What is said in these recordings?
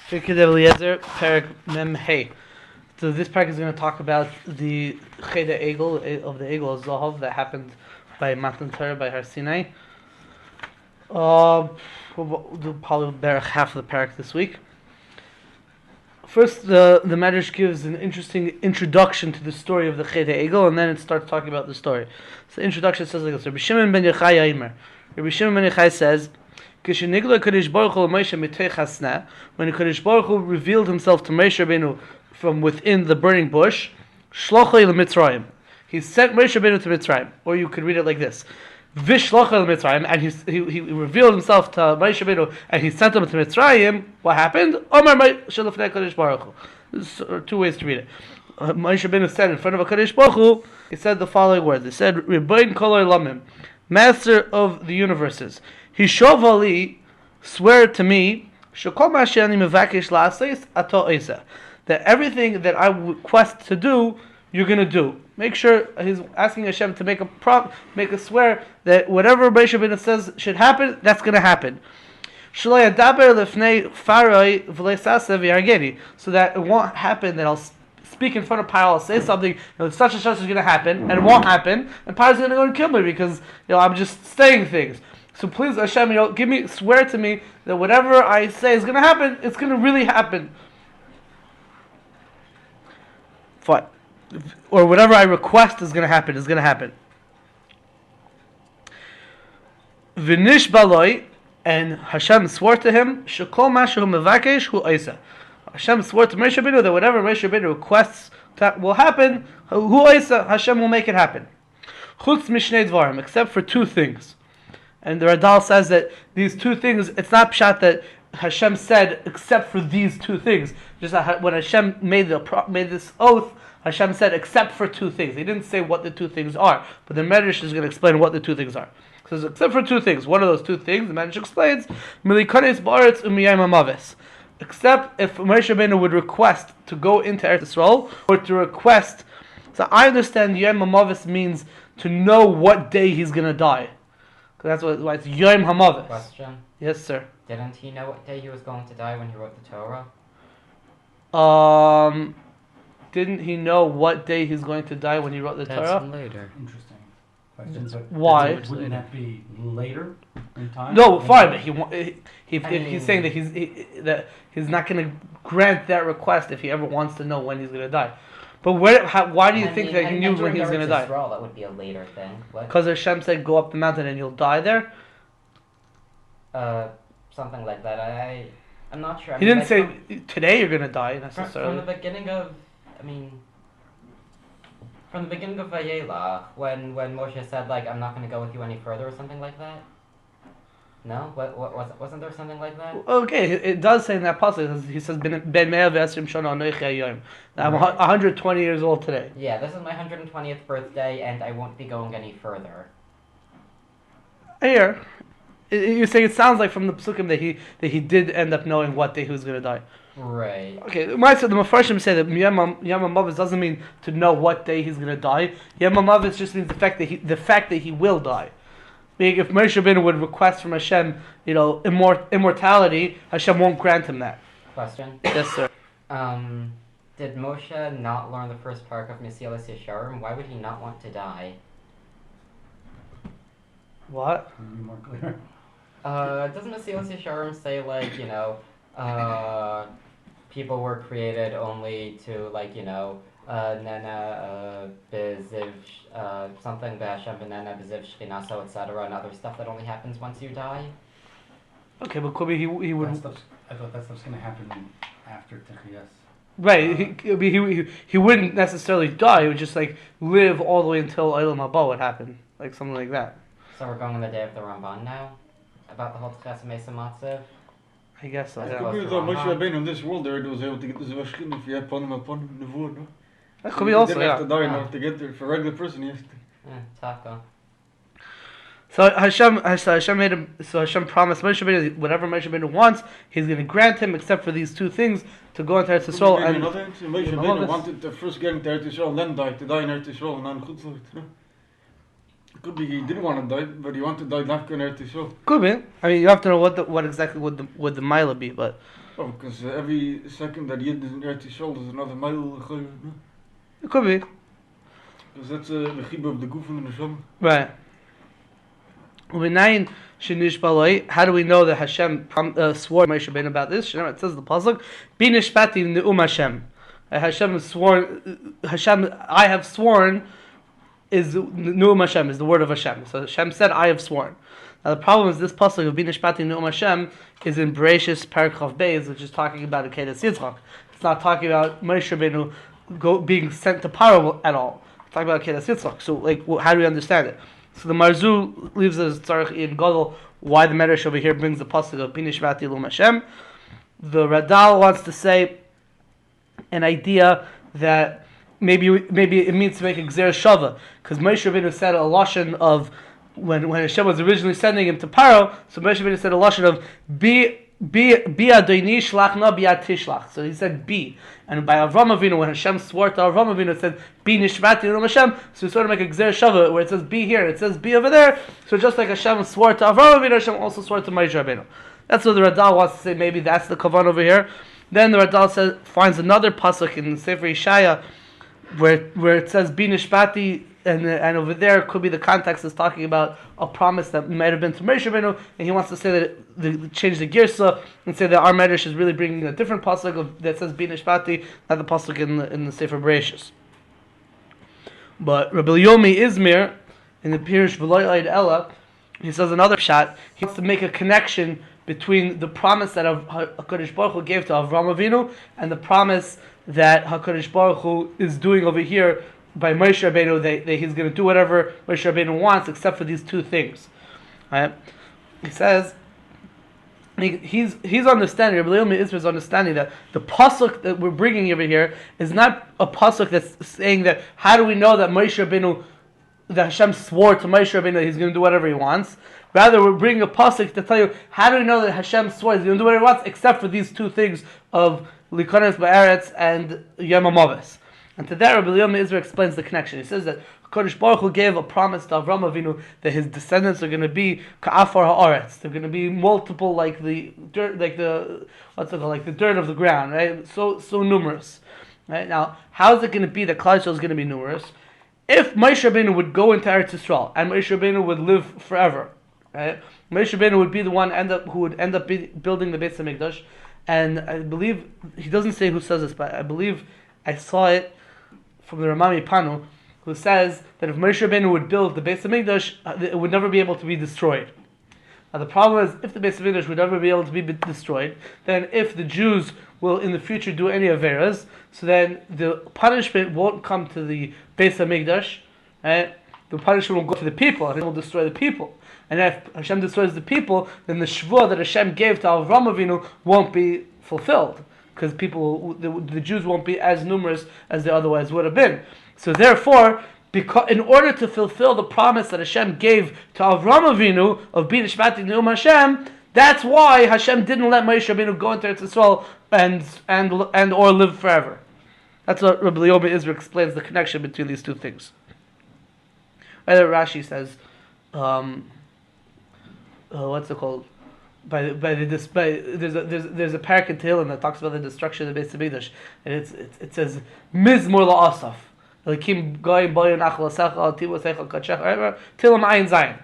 Fikid Eliezer, Perek Mem Hey. So this parak is going to talk about the Cheda Egel of the Egel Zahav that happened by Matan Torah by Har Sinai. We'll do probably about half of the parak this week. First, the Medrash gives an interesting introduction to the story of the Cheda Egel, and then it starts talking about the story. So the introduction says like this: Rabbi Shimon ben Yochai Aimer. Rabbi Shimon ben Yochai says, when the Kadosh Baruch Hu revealed himself to Moshe Rabbeinu from within the burning bush, Shlochei l'Mitzrayim. He sent Moshe Rabbeinu to Mitzrayim, or you could read it like this: Vishlochei l'Mitzrayim, and he revealed himself to Moshe Rabbeinu, and he sent him to Mitzrayim. What happened? Omar Moshe l'fnei Kadosh Baruch Hu. There's two ways to read it. Moshe Rabbeinu said in front of a Kadosh Baruch Hu, he said the following words. He said, Rebbein kol olamim, Master of the universes. Hishovali, swear to me, shekol ma she'ani mevakesh la'aseis ato oiseh, that everything that I request to do, you're going to do. Make sure he's asking Hashem to make a swear that whatever Moshe Rabbeinu says should happen, that's going to happen. Shelo yadaber lefnei Faroi v'lo yaseh v'yargeni, so that it won't happen that I'll speak in front of Paro, I'll say something, such and such is going to happen, and it won't happen, and Paro's going to go and kill me because I'm just saying things. So please, Hashem, swear to me that whatever I say is going to happen, it's going to really happen. Fine. Or whatever I request is going to happen, is going to happen. V'nish baloi, and Hashem swore to him, shekol mashu mevakesh hu oiseh. Hashem swore to Moshe Rabbeinu that whatever Moshe Rabbeinu requests will happen, hu oiseh, Hashem will make it happen. Chutz mishnei dvarim, except for two things. And the Radal says that these two things, it's not pshat that Hashem said except for these two things. Just that when Hashem made this oath, Hashem said except for two things. He didn't say what the two things are, but the Medrash is going to explain what the two things are. So except for two things. One of those two things, the Medrash explains, milikonis ba'aretz umiyayim hamaves. Except if Moshe Rabbeinu would request to go into Eretz Yisrael, or to request. So I understand Yom Hamavis means to know what day he's going to die. That's why it's Yom Hamavis. Question. Yes, sir. Didn't he know what day he was going to die when he wrote the Torah? Didn't he know what day he's going to die when he wrote the Torah? Later. Interesting question. But why? Wouldn't that be later in time? No, fine. But he's saying that he's not going to grant that request if he ever wants to know when he's going to die. But why do you think that he knew when he was going to die? Israel, that would be a later thing. Because Hashem said, "Go up the mountain and you'll die there." Something like that. I'm not sure. He didn't say today you're going to die necessarily. From the beginning of Vayelach, when Moshe said I'm not going to go with you any further or something like that. No, wasn't there something like that? Okay, it does say in that passage. He says, "Ben me'ah ve'esrim shana anochi hayom." I'm 120 years old today. Yeah, this is my 120th birthday, and I won't be going any further. Here, you're saying it sounds like from the psukim that he did end up knowing what day he was going to die. Right. Okay, the Mefarshim say that Yom HaMavis doesn't mean to know what day he's going to die. Yom HaMavis just means the fact that he will die. Meaning, if Moshe Rabbeinu would request from Hashem, immortality, Hashem won't grant him that. Question. Yes, sir. Did Moshe not learn the first part of Mesilas Yesharim? Why would he not want to die? What? Can you be more clear? Doesn't Mesilas Yesharim say people were created only to Nana Beziv something B'Hashem Nana Beziv Shchinaso etc. and other stuff that only happens once you die? Okay, but Kobe he would. I thought that stuff's going to happen after Techiyas. Right, he wouldn't necessarily die. He would just live all the way until Olam Haba would happen, something like that. So we're going on the day of the Ramban now about the whole Tchias Mesa Matzev. I guess so. It Yeah. could be that Moshe Rabbeinu in this world there was able to get this Vashkin if you had upon him the wood, no? That could be also, He didn't have to die in Yeah. order to get there. For a regular person, he has to. Taka. So Hashem made him. So Hashem promised Moshe Rabbeinu whatever Moshe Rabbeinu wants, He's going to grant him, except for these two things, to go into Eretz Yisrael. And Moshe Rabbeinu wanted to first get into Eretz Yisrael, then to die in Eretz Yisrael, and then Chutzlot, no? It could be he didn't want to die, but he wanted to die after in Eretz Yisrael. Could be. I mean, you have to know what exactly would the Mila be, but Oh, because every second that Yid is in Eretz Yisrael is another mile. It could be. Because that's the chibah of the guf and the neshama. Right. How do we know that Hashem swore to Moshe Rabbeinu about this? It says in the pasuk, "Bi nishpati ne'um Hashem." Hashem has sworn. Hashem, I have sworn, is ne'um Hashem, is the word of Hashem. So Hashem said, "I have sworn." Now the problem is this pasuk of "Bi nishpati ne'um Hashem" is in Bereshis Perek Chav Beis, which is talking about Akedas Yitzchak. It's not talking about Moshe Rabbeinu being sent to Paro at all. It's talking about Akedas Yitzchak. So, how do we understand it? So the Marzu leaves us tzarich in Gadol why the Medrash over here brings the pasuk of Binish Vati Lum Hashem. The Radal wants to say an idea that maybe it means to make a gzer shava, because Moshe Rabbeinu said a lashon of when Hashem was originally sending him to Paro. So Moshe Rabbeinu said a lashon of bi adoini shlachna bi tishlach. So he said bi. And by Avram Avinu, when Hashem swore to Avram Avinu, it said bi nishvati l'um Hashem. So we sort of make a gzer shava where it says bi here, it says bi over there. So just like Hashem swore to Avram Avinu, Hashem also swore to Moshe Rabbeinu. That's what the Radal wants to say. Maybe that's the kavan over here. Then the Radal finds another pasuk in Sefer Yeshaya where it says bi nishvati. And over there could be the context is talking about a promise that might have been to Moshe Rabbeinu, and he wants to say that change the girsa and say that our Medrash is really bringing a different pasuk that says Bi Nishpati, not the pasuk in the Sefer Bereshis. But Rabbi Yomi Izmir in the Pirush V'lo Ya'id Ella, he says another shot. He wants to make a connection between the promise that HaKadosh Baruch Hu gave to Avraham Avinu and the promise that HaKadosh Baruch Hu is doing over here by Moshe Rabbeinu, that he's going to do whatever Moshe Rabbeinu wants, except for these two things. Right? He says he's understanding. Rabbi Leil Israel is understanding that the pasuk that we're bringing over here is not a pasuk that's saying that how do we know that Moshe Rabbeinu, that Hashem swore to Moshe Rabbeinu that he's going to do whatever he wants. Rather, we're bringing a pasuk to tell you how do we know that Hashem swore he's going to do whatever he wants, except for these two things of Likonos Ba'aretz and Yom HaMavis. And to that, Rabbi Leil Israel explains the connection. He says that Kodesh Baruch Hu gave a promise to Avram Avinu that his descendants are going to be ka'afar ha'aretz. They're going to be multiple, like the dirt, like the dirt of the ground, right? So numerous, right? Now, how is it going to be that Klal Yisrael is going to be numerous? If Moshe Rabbeinu would go into Eretz Yisrael and Moshe Rabbeinu would live forever, right? Moshe Rabbeinu would be the one who would end up building the Beis HaMikdash, and I believe he doesn't say who says this, but I believe I saw it from the Ramami Panu, who says that if Moshe Rabbeinu would build the Beis HaMikdash, it would never be able to be destroyed. Now the problem is, if the Beis HaMikdash would never be able to be destroyed, then if the Jews will in the future do any Averas, so then the punishment won't come to the Beis HaMikdash, right? The punishment will go to the people, and it will destroy the people. And if Hashem destroys the people, then the Shvuah that Hashem gave to Avraham Avinu won't be fulfilled, because the Jews won't be as numerous as they otherwise would have been. So therefore, in order to fulfill the promise that Hashem gave to Avraham Avinu of Bi Nishvati Ne'um Hashem, that's why Hashem didn't let Moshe Rabbeinu go into Eretz Yisrael and or live forever. That's what Rabbi Leil Israel explains the connection between these two things. Rashi says, what's it called? There's a parak in Tehillim that talks about the destruction of the Beis HaMikdash, and it says Mizmor la'asaf Elikim goyim boyin achal asecha tivu seichel kadshecha Tehillim ayin zayin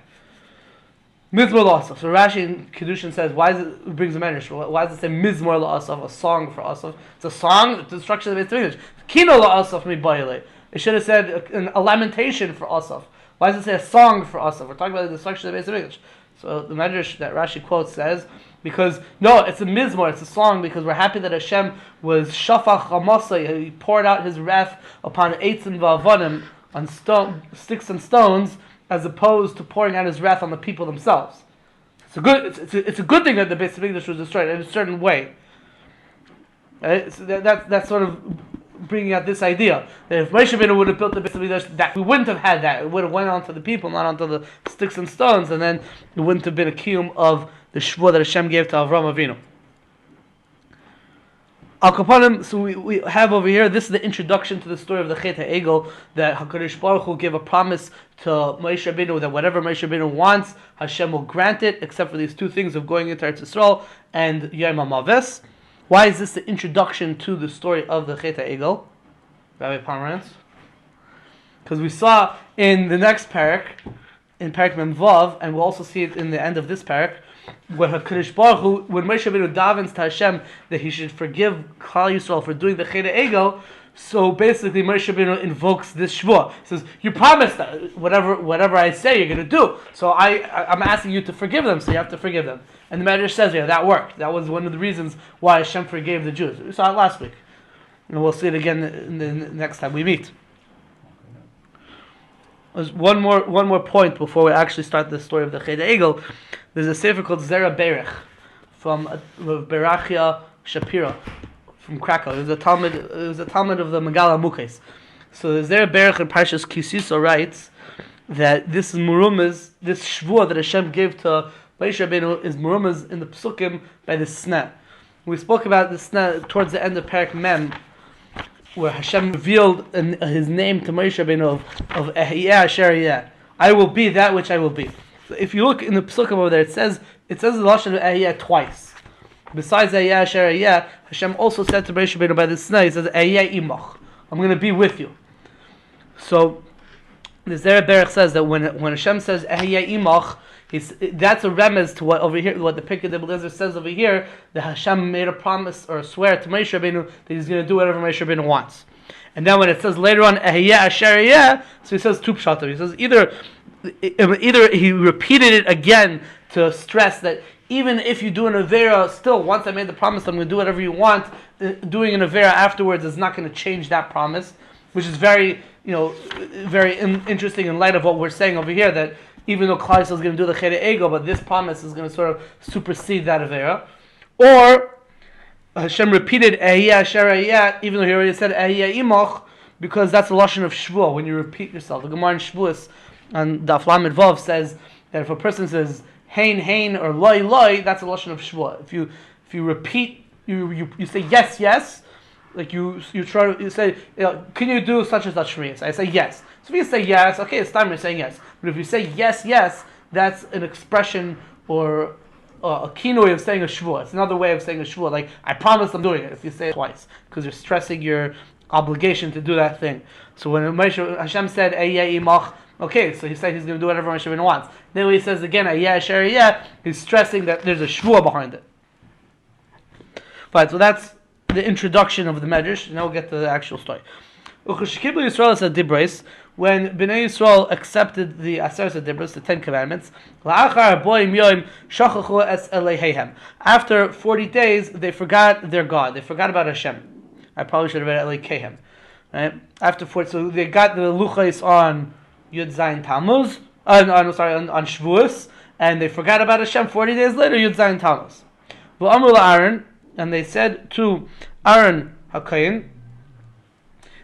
Mizmor la'asaf. So Rashi in Kedushin says, why does it brings a medrash? Why does it say Mizmor la'asaf, a song for asaf? It's a song, the destruction of the Beis HaMikdash. Kino la'asaf mi bayile. It should have said a lamentation for asaf. Why does it say a song for asaf? We're talking about the destruction of the Beis HaMikdash. So the Medrash that Rashi quotes says, because no, it's a mizmor, it's a song, because we're happy that Hashem was shafach hamasai, he poured out his wrath upon eitzim va'avonim, on sticks and stones, as opposed to pouring out his wrath on the people themselves. It's a good thing that the Beis HaMikdash was destroyed in a certain way. Right? So that's sort of bringing out this idea that if Moshe Rabbeinu would have built the Beis HaMikdash, that we wouldn't have had that. It would have went on to the people, not onto the sticks and stones, and then it wouldn't have been a kiyum of the shvuah that Hashem gave to Avraham Avinu. Al Kapanim, so we have over here, this is the introduction to the story of the Chet HaEgel, that HaKadosh Baruch Hu gave a promise to Moshe Rabbeinu that whatever Moshe Rabbeinu wants, Hashem will grant it, except for these two things of going into Eretz Yisrael and Yom HaMaves. Why is this the introduction to the story of the Chet HaEgel? Rabbi Pomerantz? Because we saw in the next parak, in parak Mem Vav, and we'll also see it in the end of this parak, when HaKadosh Baruch Hu, when Moshe Rabbeinu davens to Hashem that he should forgive Klal Yisrael for doing the Chet HaEgel, so basically Moshe Rabbeinu invokes this shvua. He says, you promised that whatever I say you're going to do, so I'm asking you to forgive them, so you have to forgive them. And the Medrash says, yeah, that worked. That was one of the reasons why Hashem forgave the Jews. We saw it last week. And we'll see it again in the next time we meet. There's one more point before we actually start the story of the Chet HaEgel. There's a sefer called Zera Berech from Berachia Shapira from Krakow. It was a Talmud of the Megala Mukhes. So the Zera Berech in Parshas Kisisa writes that this is Murumaz, this shvua that Hashem gave to Moshe Rabbeinu is Murumaz in the Psukim by the Sneh. We spoke about the Sneh towards the end of Parak Mem, where Hashem revealed His name to Moshe Rabbeinu of Ehyeh Asher Ehyeh. I will be that which I will be. So if you look in the Psukim over there, it says the lashon of Ehyeh twice. Besides Ehyeh Asher Ehyeh, Hashem also said to Moshe Rabbeinu by the Sneh, He says Ehyeh Imach. I'm going to be with you. So the Zera Berech says that when Hashem says Ehyeh Imach, that's a remez to what over here, what the Pirkei Eliezer says over here, that Hashem made a promise or a swear to Moshe Rabbeinu that He's going to do whatever Moshe Rabbeinu wants. And then when it says later on Ehyeh Asher Ehyeh, so He says two pshatim. He says either He repeated it again to stress that even if you do an avera, still once I made the promise I'm going to do whatever you want, doing an avera afterwards is not going to change that promise, which is very interesting in light of what we're saying over here, that even though Klal Yisrael is going to do the Chet HaEgel, but this promise is going to sort of supersede that avera. Or Hashem repeated Ehyeh Asher Ehyeh, even though He already said Ehyeh Imach, because that's the lashon of shvua, when you repeat yourself. The Gemara in Shavuos and Daf Lamed Vav says that if a person says hein or loi, that's a lashon of shvua. If you repeat, you say yes, like you try to, you say, can you do such and such for me? So I say yes. So if you say yes, okay, it's time you're saying yes. But if you say yes, that's an expression or a kinoi of saying a shvua. It's another way of saying a shvua, like I promise I'm doing it. If you say it twice, because you're stressing your obligation to do that thing. So when Hashem said Ehyeh Imach, okay, so He said He's going to do whatever Moshe Rabbeinu wants. Then when He says again Ehyeh Asher Ehyeh, He's stressing that there's a shvua behind it. Fine, so that's the introduction of the Medrash. Now we'll get to the actual story. When Bnei Yisrael accepted the Aseret Dibros, the 10 Commandments, after 40 days, they forgot their God. They forgot about Hashem. I probably should have read Elokehem. Right? After 40, so they got the Luchais on Yud Zayin Tammuz, on Shavuos, and they forgot about Hashem 40 days later, Yud Zayin Tammuz. Aaron, and they said to Aaron HaKohen,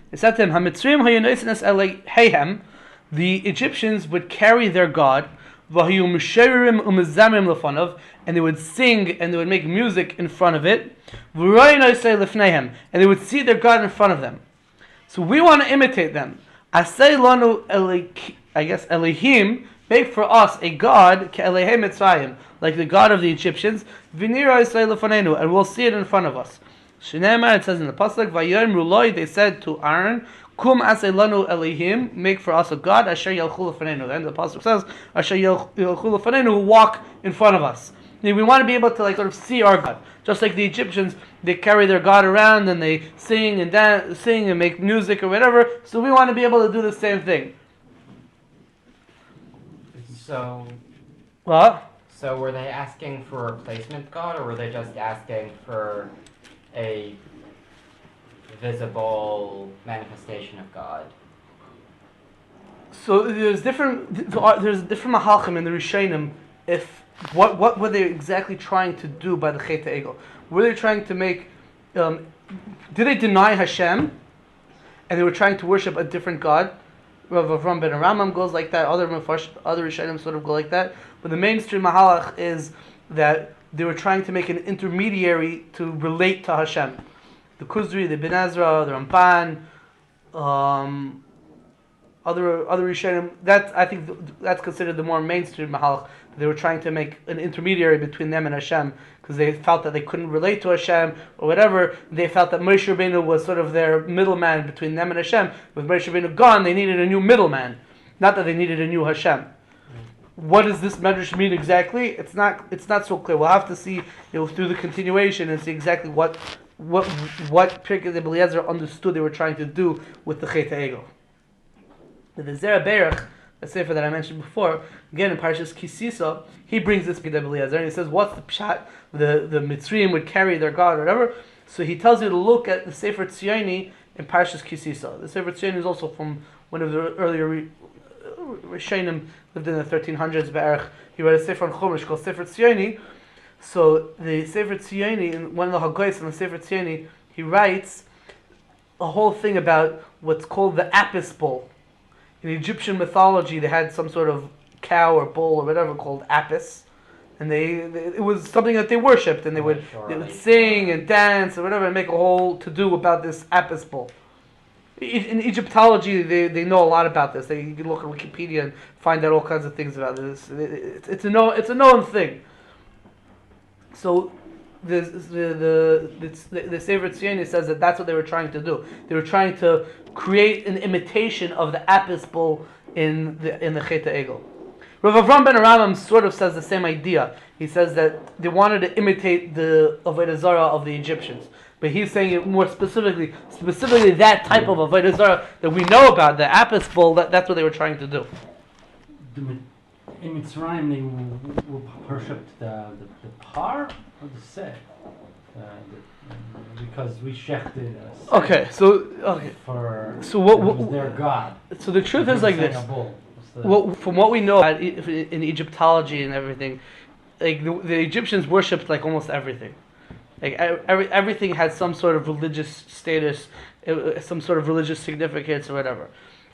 they said to him, "Hamitzrim hayonoisnes Eloheihem," the Egyptians would carry their God, v'hayu misherim umezamim lefanov, and they would sing and they would make music in front of it, v'roinoisei lefneihem, and they would see their God in front of them. So we want to imitate them. Asei lanu Elohim, make for us a God ke'Elohei Mitzrayim, like the God of the Egyptians, v'niroisei lefanenu, and we'll see it in front of us. Shneimar, it says in the pasuk, Vayom Ruloi, they said to Aaron, Kum asay lanu Elohim, make for us a God, Asher yalchu lefanenu. Then the pasuk says, Asher yalchu lefanenu, who walk in front of us. We want to be able to sort of see our God, just like the Egyptians. They carry their God around and they sing and dance, sing and make music or whatever. So we want to be able to do the same thing. So, What? So were they asking for a replacement God, or were they just asking for a visible manifestation of God? So there's different mahalchim in the Rishonim. If what were they exactly trying to do by the Chet HaEgel? Were they trying to make? Did they deny Hashem, and they were trying to worship a different God? Rav Avram ben Aramam goes like that. Other Rishonim sort of go like that. But the mainstream mahalach is that they were trying to make an intermediary to relate to Hashem. The Kuzri, the Ben Ezra, the Ramban, other Rishonim. I think that's considered the more mainstream mahalach. They were trying to make an intermediary between them and Hashem because they felt that they couldn't relate to Hashem or whatever. They felt that Moshe Rabbeinu was sort of their middleman between them and Hashem. With Moshe Rabbeinu gone, they needed a new middleman, not that they needed a new Hashem. What does this medrash mean exactly? It's not so clear. We'll have to see through the continuation and see exactly what Pirkei Eliezer understood they were trying to do with the Chet HaEgel. The Zera Berach, the sefer that I mentioned before, again in Parshas Kisisa, he brings this Pirkei Eliezer and he says, what's the pshat? The Mitzrayim would carry their god or whatever. So he tells you to look at the Sefer Tzioni in Parshas Kisisa. The Sefer Tzioni is also from one of the earlier Rishonim, lived in the 1300s. Be'erach. He wrote a sefer on Chumash called Sefer Tzioni. So the Sefer Tzioni, in one of the Haggais in the Sefer Tzioni, he writes a whole thing about what's called the Apis bull. In Egyptian mythology, they had some sort of cow or bull or whatever called Apis, and it was something that they worshipped, and they would sing and dance or whatever, and make a whole to-do about this Apis bull. In Egyptology, they know a lot about this. You can look at Wikipedia and find out all kinds of things about this. It's a known thing. So the Sefer Tzioni says that that's what they were trying to do. They were trying to create an imitation of the Apis bull in the Chet HaEgel. Rav Avram ben Aramam sort of says the same idea. He says that they wanted to imitate the Avodah Zarah of the Egyptians. But he's saying it more specifically that type of Avodah Zarah that we know about, the Apis bull, that's what they were trying to do. In Mitzrayim, they worshipped the par or the seh? Because we shechted for what their god. So the truth is like this. From what we know in Egyptology and everything, like the Egyptians worshipped like almost everything. Like everything had some sort of religious status, some sort of religious significance or whatever.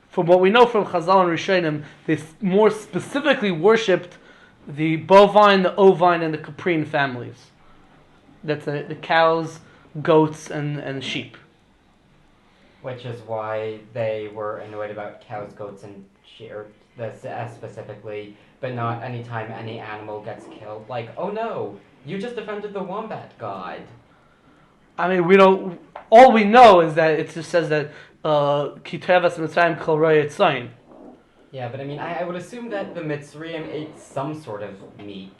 From what we know from Chazal and Rishonim, they more specifically worshipped the bovine, the ovine, and the caprine families. That's the cows, goats, and sheep. Which is why they were annoyed about cows, goats, and sheep, specifically, but not anytime any animal gets killed. Like, oh no, you just offended the wombat god. I mean, we don't. All we know is that it just says that Ki tevas Mitzrayim kol roya tzayin. Yeah, but I mean, I would assume that the Mitzrayim ate some sort of meat.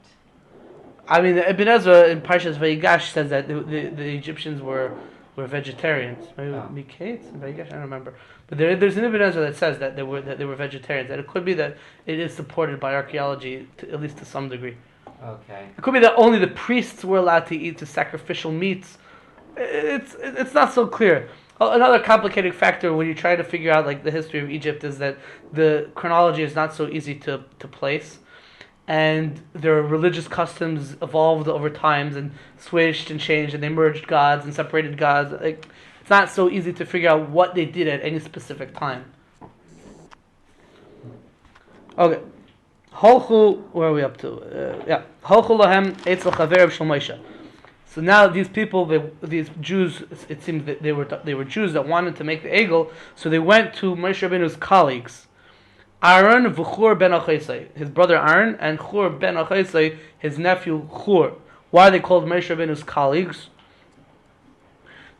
I mean, Ibn Ezra in Parshas Vayigash says that the Egyptians were vegetarians. Maybe Miketz and Vayigash, I don't remember. But there's an Ibn Ezra that says that they were vegetarians, and it could be that it is supported by archaeology, at least to some degree. Okay. It could be that only the priests were allowed to eat the sacrificial meats. It's not so clear. Another complicated factor when you try to figure out like the history of Egypt is that the chronology is not so easy to place, and their religious customs evolved over times and switched and changed, and they merged gods and separated gods. Like, it's not so easy to figure out what they did at any specific time. Okay. Holchu, where are we up to? Holchu lahem etzel chaver shel Moshe. So now these people, these Jews, it seems that they were Jews that wanted to make the egel, so they went to Moshe Rabbeinu's colleagues, Aaron v'Chur ben Achosai, his brother Aaron, and Chur ben Achosai, his nephew Chur. Why are they called Moshe Rabbeinu's colleagues?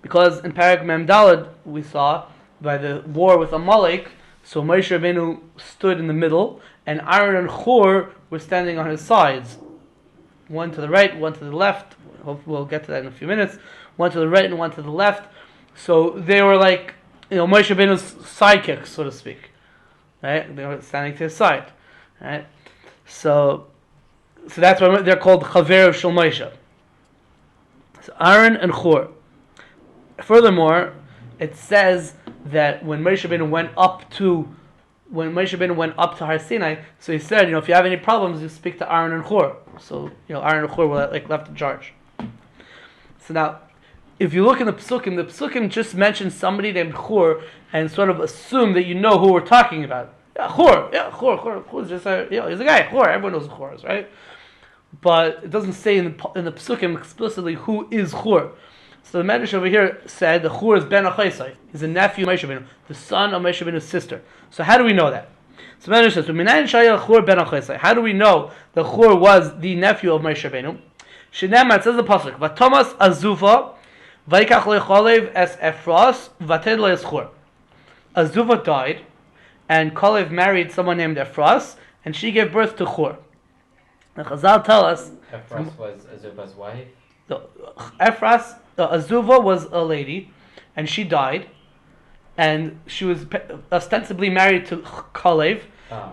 Because in Parak Mem Daled we saw by the war with Amalek, so Moshe Rabbeinu stood in the middle, and Aaron and Chur were standing on his sides, one to the right, one to the left. We'll get to that in a few minutes. One to the right and one to the left. So they were like, Moshe Rabbeinu's sidekicks, so to speak. Right? They were standing to his side. Right? So that's why they're called Chaver of Shel Moshe. So Aaron and Chur. Furthermore, it says that when Moshe Rabbeinu went up to Har Sinai, so he said, if you have any problems, you speak to Aaron and Chur. So Aaron and Chur were left in charge. So now, if you look in the Psukim just mention somebody named Chur and sort of assume that you know who we're talking about. Chur. Chur's just he's a guy. Chur. Everyone knows who Chur is, right? But it doesn't say in the Psukim explicitly who is Chur. So the Medrash over here said the Chur is ben Achosai. He's a nephew of Moshe Rabbeinu, the son of Moshe Rabbeinu's sister. So how do we know that? So Medrash says, "Minayin shaya Chur ben Achesai." How do we know that Chur was the nephew of Moshe Rabbeinu? Shenema, it says the pasuk, "Vatomas azuva, vayikach lo Chalev es Efras, vated lo es Chur." Azuva died, and Calev married someone named Efras, and she gave birth to Chur. Now Chazal tell us, Efras was Azuba's wife. Azuva was a lady, and she died, and she was ostensibly married to Calev,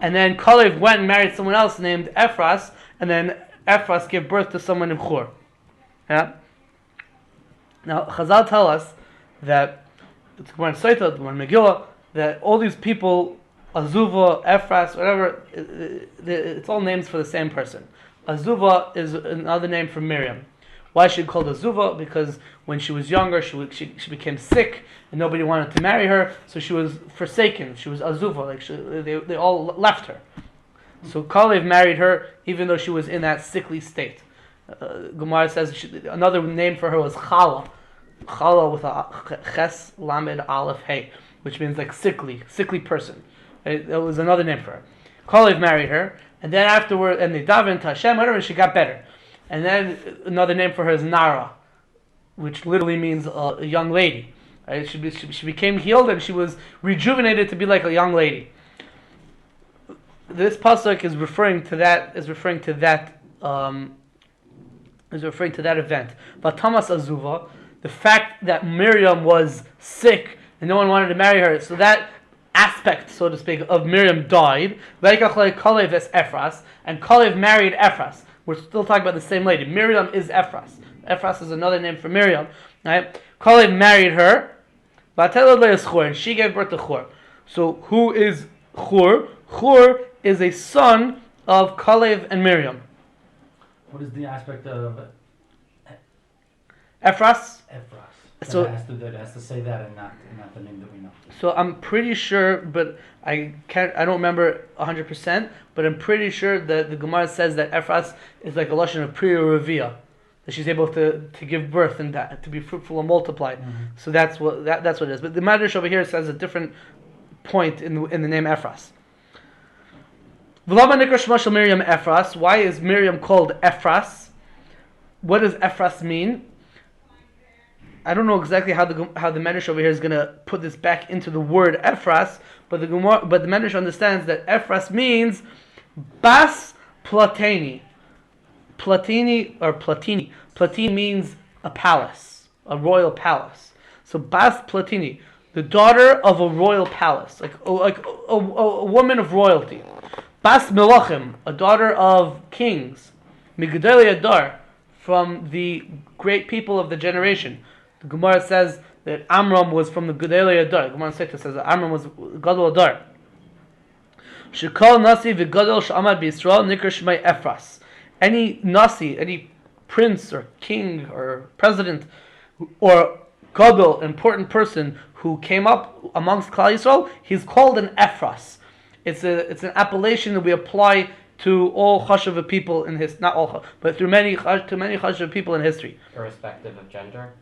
and then Calev went and married someone else named Efras, and then Efras gave birth to someone named Chur. Yeah. Now Chazal tell us that it's one Saita, one Megillah, that all these people, Azuva, Efras, whatever, it's all names for the same person. Azuva is another name for Miriam. Why is she called Azuva? Because when she was younger, she became sick, and nobody wanted to marry her, so she was forsaken. She was Azuva, they all left her. So Kalev married her, even though she was in that sickly state. Gemara says another name for her was Chala. Chala with a Ches Lamed Aleph Hey, which means like sickly person. It was another name for her. Kalev married her, and then afterward, and they davened to Hashem, whatever, and she got better. And then another name for her is Nara, which literally means a young lady. Right? She became healed, and she was rejuvenated to be like a young lady. This pasuk is referring to that event. Vatamas Azuva, the fact that Miriam was sick and no one wanted to marry her, so that aspect, so to speak, of Miriam died. Kalev es Efras, and Kalev married Efras. We're still talking about the same lady. Miriam is Efras. Efras is another name for Miriam. Right? Kalev married her, and she gave birth to Chur. So who is Chur? Chur is a son of Kalev and Miriam. What is the aspect of Efras? So it has to say that and not the name that we know. So I'm pretty sure, but I don't remember 100%, but I'm pretty sure that the Gemara says that Efras is like a lashon of Priya Revia, that she's able to give birth and to be fruitful and multiply. Mm-hmm. So that's what it is. But the Madrash over here says a different point in the name Efras. V'lama nikra shema shel Miriam Efras. Why is Miriam called Efras? What does Efras mean? I don't know exactly how the Medrash over here is going to put this back into the word Efras, but the Medrash understands that Efras means Bas Platini. Platini means a palace, a royal palace. So Bas Platini, the daughter of a royal palace, like a woman of royalty. Bas Melachim, a daughter of kings. Migdali Adar, from the great people of the generation. The Gemara says that Amram was from the Gedolei Adar. The Gemara says that Amram was Gadol Adar. Shekol Nasi v'Gadol she'amad b'Yisrael nikra shmei Efras. Any Nasi, any prince or king or president or Gadol, important person who came up amongst Klal Yisrael, he's called an Efras. It's an appellation that we apply to all chashuv people in his, not all, but to many chashuv people in history, irrespective of gender.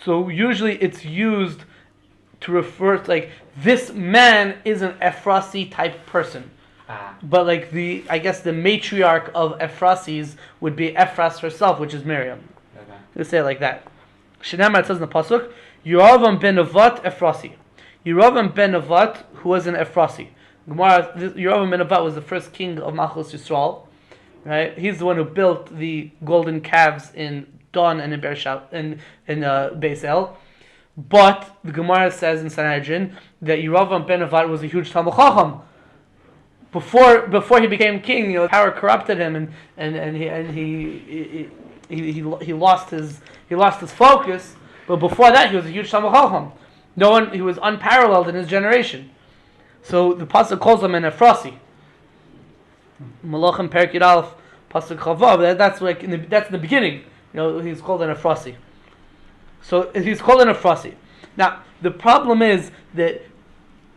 So usually it's used to refer to like this man is an Efrasi type person. But like the matriarch of Efrasis would be Efras herself, which is Miriam. Okay. Let's say it like that. Shinamar, it says in the pasuk, Yeravam ben Nevat Efrasi. Yeravam ben Nevat, who was an Efrasi. Yeravam ben Nevat was the first king of Malchus Yisrael. Right? He's the one who built the golden calves in Dan and in Beis El. But the Gemara says in Sanhedrin that Yeravam ben Nevat was a huge Talmid Chacham. Before he became king, power corrupted him, and he lost his focus. But before that, he was a huge Talmid Chacham. He was unparalleled in his generation. So the pasuk calls him an Efrasi. Malachim Perek Yud Aleph pasuk Chavav. That's in the beginning. He's called an Efrasi. So he's called an Efrasi. Now the problem is that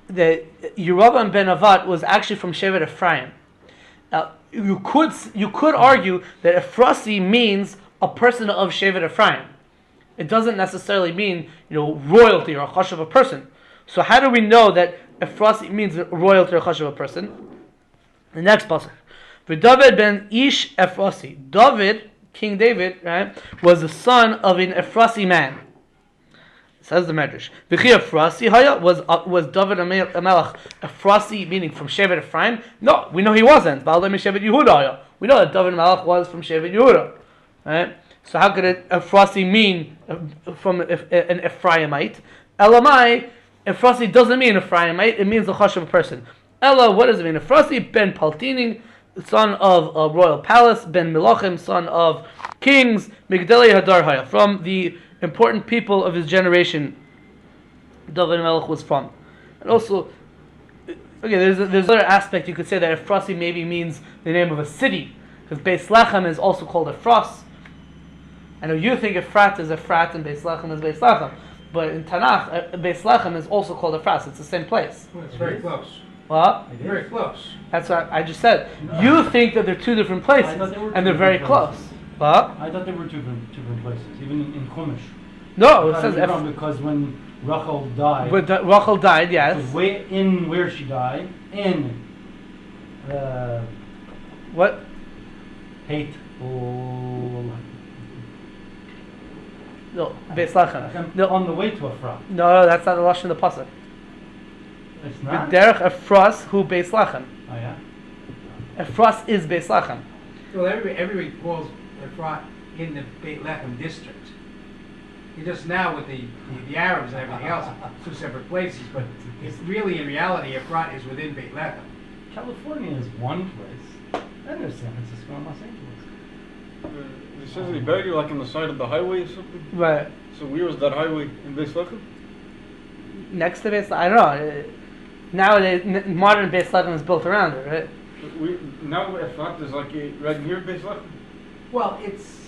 Yeravam ben Nevat was actually from Shevet Ephraim. Now you could argue that Efrasi means a person of Shevet Ephraim. It doesn't necessarily mean royalty or a hush of a person. So how do we know that Efrasi means royalty or chashuv a person. The next pasuk. David ben Ish Efrasi. David, King David, right, was the son of an Efrasi man. Says the Medrash. V'chi Efrasi haya was David Amelach Efrasi, meaning from Shevet Ephraim? No, we know he wasn't. Ba'alei Shevet Yehuda haya. We know that David Amelach was from Shevet Yehuda, right? So how could Efrasi mean from an Ephraimite? Elamai, Efrasi doesn't mean Ephraimite. It means the chashuv person. Ella, what does it mean? Efrasi ben Paltining, son of a royal palace. Ben Milachim, son of kings. Migdalei Hadar haya, from the important people of his generation, David Melech was from. And also, okay, there's another aspect you could say that Efrasi maybe means the name of a city, because Beis Lechem is also called Efras. I know you think Efrat is Efrat and Beis Lechem is Beis Lechem, but in Tanakh, Beis Lechem is also called Efras. It's the same place. Well, it's very close. What? Very close. That's what I just said. You think that they're two different places, and they're very close. What? I thought they were two different places, even in Chumash. No, I it says thought because when Rachel died, when Rachel died, it yes. was way in where she died, in What? hate. No, Beis Lechem. No, On the way to Efrat. no, that's not the lashon of the pasuk. It's not? Derech Efras hu Beis Lechem. Oh yeah? Efras is Beis Lechem. Well, everybody calls Efrat in the Beit Lechem district. You just now with the Arabs and everything else, two separate places, but it's really in reality Efrat is within Beit Lechem. California is one place. Then there's San Francisco and Los Angeles. It says they buried you like on the side of the highway or something. Right. So where was that highway in Beis Lechem? Next to Beis Lechem, I don't know. Nowadays, modern Beis Lechem is built around it, right? Now Efrat is like right near Beis Lechem. Well, it's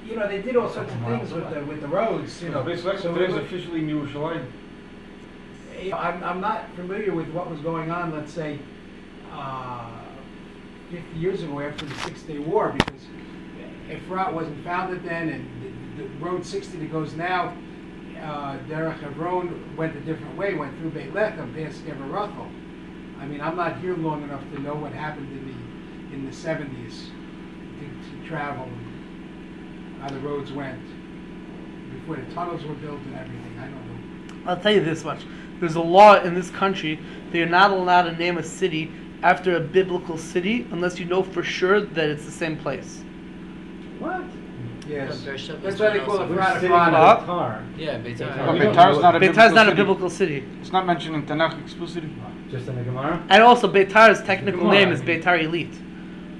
they did all sorts of things with the roads. Beis Lechem so today is we- officially in Yerushalayim. I'm not familiar with what was going on, let's say, 50 years ago after the Six-Day War, because Efrat wasn't founded then, and the road 60 that goes now, Derech Hebron went a different way, went through Beit Lechem, past Erev Rav. I mean, I'm not here long enough to know what happened in the 70s to travel, how the roads went, before the tunnels were built and everything. I don't know. I'll tell you this much. There's a law in this country that you're not allowed to name a city after a biblical city unless you know for sure that it's the same place. What? Yes. Beersheba That's is why they one call also- it We're Efrat sitting on Efrat. a car. Yeah, Beitar. But We don't Beitar is know- not a Beitar is not a city. biblical city. It's not mentioned in Tanakh explicitly. Just in the Gemara? And also, Beitar's technical Come on. name is Beitar Elite.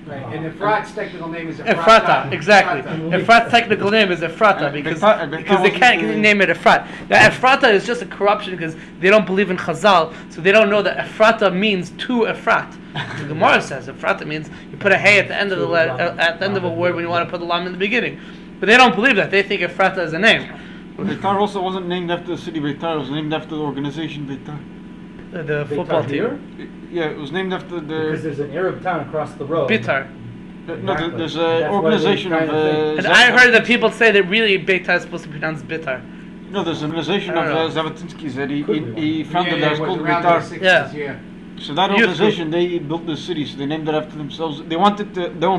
Right, and Efrat's technical name is Efrata, exactly. Efrata. Efrat's technical name is Efrata because they can't name it Efrat. Now, Efrata is just a corruption because they don't believe in Chazal, so they don't know that Efrata means to Efrat. The Gemara says Efrata means you put a hey at the end of the at the end of a word when you want to put the lam in the beginning, but they don't believe that. They think Efrata is a name. Beitar also wasn't named after the city Beitar, it was named after the organization Beitar. The football team. Yeah, it was named after Because the... there's an Arab town across the road. Bitar. No, there's That's an why organization they're of... trying to And I heard that people say that really Beitar is supposed to be pronounced Bitar. No, there's an organization I of don't Zavatinski's that Could be he founded that, it's called around the Beitar. 60s, Yeah. yeah. So that Youth organization, they built the city, so they named it after themselves. They want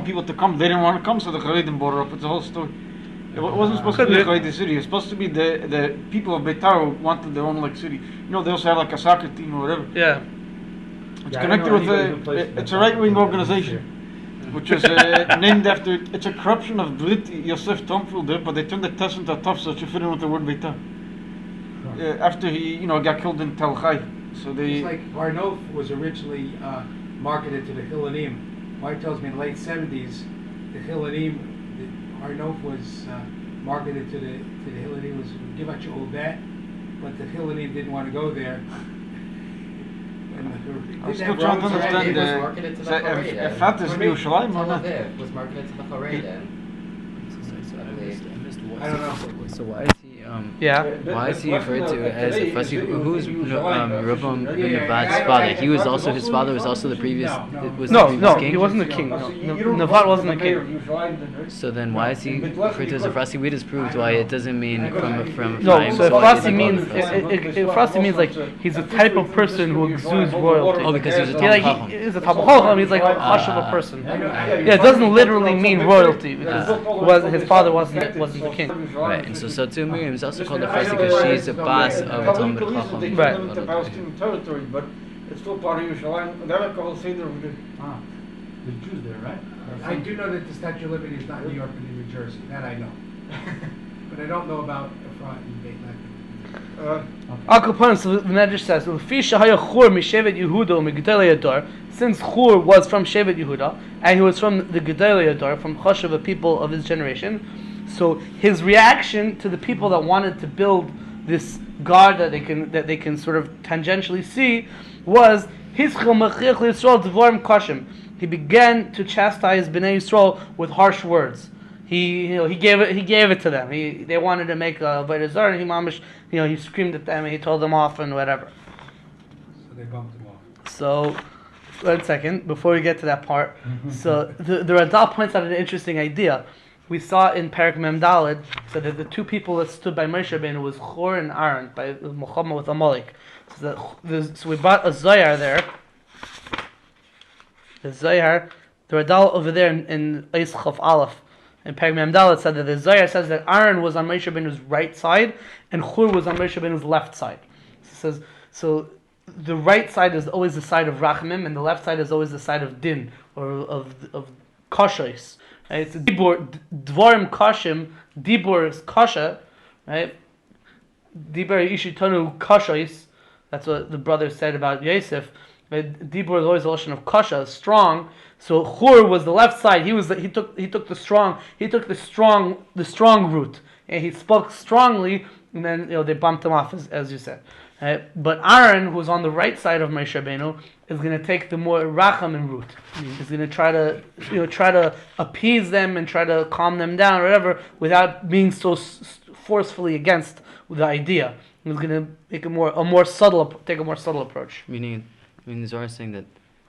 people to come, they didn't want to come, so the Haredim brought it up. It's a whole story. It wasn't supposed to be the Haredi city, it was supposed to be the people of Beitar who wanted their own city. They also have like a soccer team or whatever. Yeah. It's Yeah, I connected don't know with anybody who plays it's a Beitar. right-wing organization, which is named after, it's a corruption of Brit Yosef Tomfield, but they turned the test into a tough so it should fit in with the word Beitar. After he, got killed in Tel Chai. So they... It's like Arnof was originally marketed to the Hilanim. Mike tells me in the late 70s, the Hilanim, Arnof was marketed to the Hilanim, was give out your old bet, but the Hilanim didn't want to go there. I'm still trying to understand It was marketed to the Haredim. Efrat is Yerushalayim or Tel not? Aviv was marketed to the Haredim. I missed what. I don't know. So why is he Yeah. Why is he referred to as Efrati? Who's Rehoboam ben Nebat's father? He was also his father was also the previous king. He wasn't the king. Nebat wasn't the king. So then why is he referred to as Efrati? We just proved why it doesn't mean from No, Ephraim, so Efrati means Efrati means like he's a type of person who exudes royalty. Oh, because he was a He's a Talmud Chacham. He's like a hush of a person. Yeah, it doesn't literally mean royalty because his father wasn't the king. Right, and so too Miriam is also called Efrati because she's a boss of a Talmud Chacham. Right. Into Palestinian territory, but it's still part of Yerushalayim. The Jews there, right? I do know that the Statue of Liberty is not New York and New Jersey. That I know. But I don't know about Efrat and Beit Lehem. So the Medrash says, since Chur was from Shevet Yehuda, and he was from the Gedolei Adar, from Choshev, a people of his generation, so his reaction to the people that wanted to build this God that they can sort of tangentially see was he began to chastise Bnei Yisrael with harsh words. He gave it to them. They wanted to make a Avodah Zarah, and he screamed at them and he told them off and whatever. So they bumped him off. So, 1 second before we get to that part. So the Radal points out an interesting idea. We saw in Perek Mem Daled so that the two people that stood by Moshe Rabbeinu was Chur and Aaron by Muhammad with Amalek. So we brought a Zohar there. The Zohar, the Radal over there in Eis Chaf Aleph. In Perek Mem Daled said that the Zohar says that Aaron was on Moshe Rabbeinu's right side and Chur was on Moshe Rabbeinu's left side. So it says so. The right side is always the side of Rachamim, and the left side is always the side of Din or of Koshois. Right? It's Dibur, Dvorim Kashim, Dibur is Kasha, right? Dibur Ishitonu Koshois. That's what the brother said about Yosef. Right? Dibur is always the lashon of Kasha, strong. So Chur was the left side. He took the strong route, and he spoke strongly, and then they bumped him off as you said. But Aaron, who's on the right side of Moshe Rabbeinu, is going to take the more rachamim route. He's going to try to appease them and try to calm them down or whatever, without being so forcefully against the idea. He's going to take a more subtle approach. Meaning Zohar is saying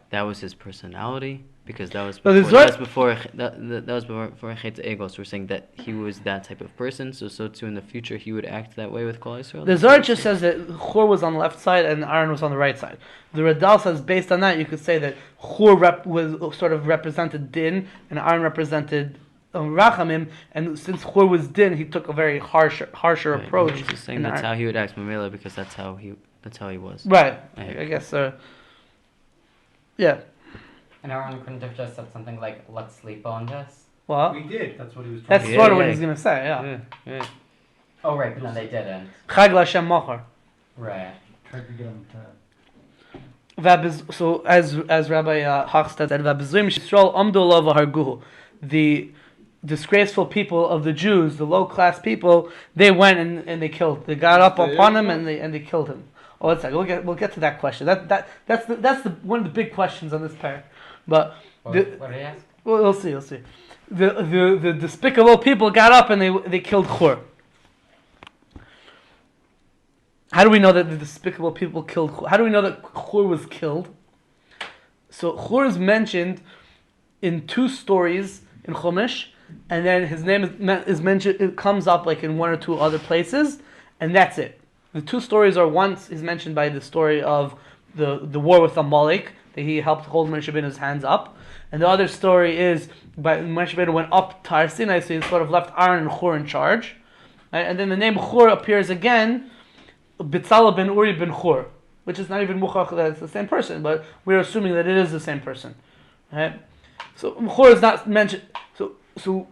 that was his personality. Because that was before Chet Egos. So we're saying that he was that type of person. So too in the future he would act that way with Kol Yisrael. The Zohar just says that Chur was on the left side and Aaron was on the right side. The Radal says based on that you could say that Chur was sort of represented Din and Aaron represented Rachamim. And since Chur was Din, he took a very harsher right. approach. He's just saying that's how he would act Mamela because that's how he was. Right. I guess. Yeah. And Aaron couldn't have just said something like, let's sleep on this? What? We did. That's what he was trying That's to sort of what he's going to say, yeah. Oh, right, but no, they didn't. Chag Lashem Machar. Right. Tried to get him to... So, as Rabbi Hochstadt said, the disgraceful people of the Jews, the low-class people, they went and they killed. They got up upon him and they killed him. Oh, one second. We'll get to that question. That's one of the big questions on this pair. But what did he ask? Well, we'll see. The despicable people got up and they killed Chur. How do we know that the despicable people killed Chur? How do we know that Chur was killed? So Chur is mentioned in two stories in Chumash, and then his name is mentioned. It comes up like in one or two other places, and that's it. The two stories are once is mentioned by the story of the war with Amalek, that he helped hold Moshe Rabbeinu's hands up. And the other story is by Moshe Rabbeinu went up to Sinai, so he sort of left Aaron and Chur in charge. Right? And then the name Chur appears again, Bitzalel ben Uri ben Chur, which is not even muchach that it's the same person, but we're assuming that it is the same person. Right? So Chur is not mentioned. So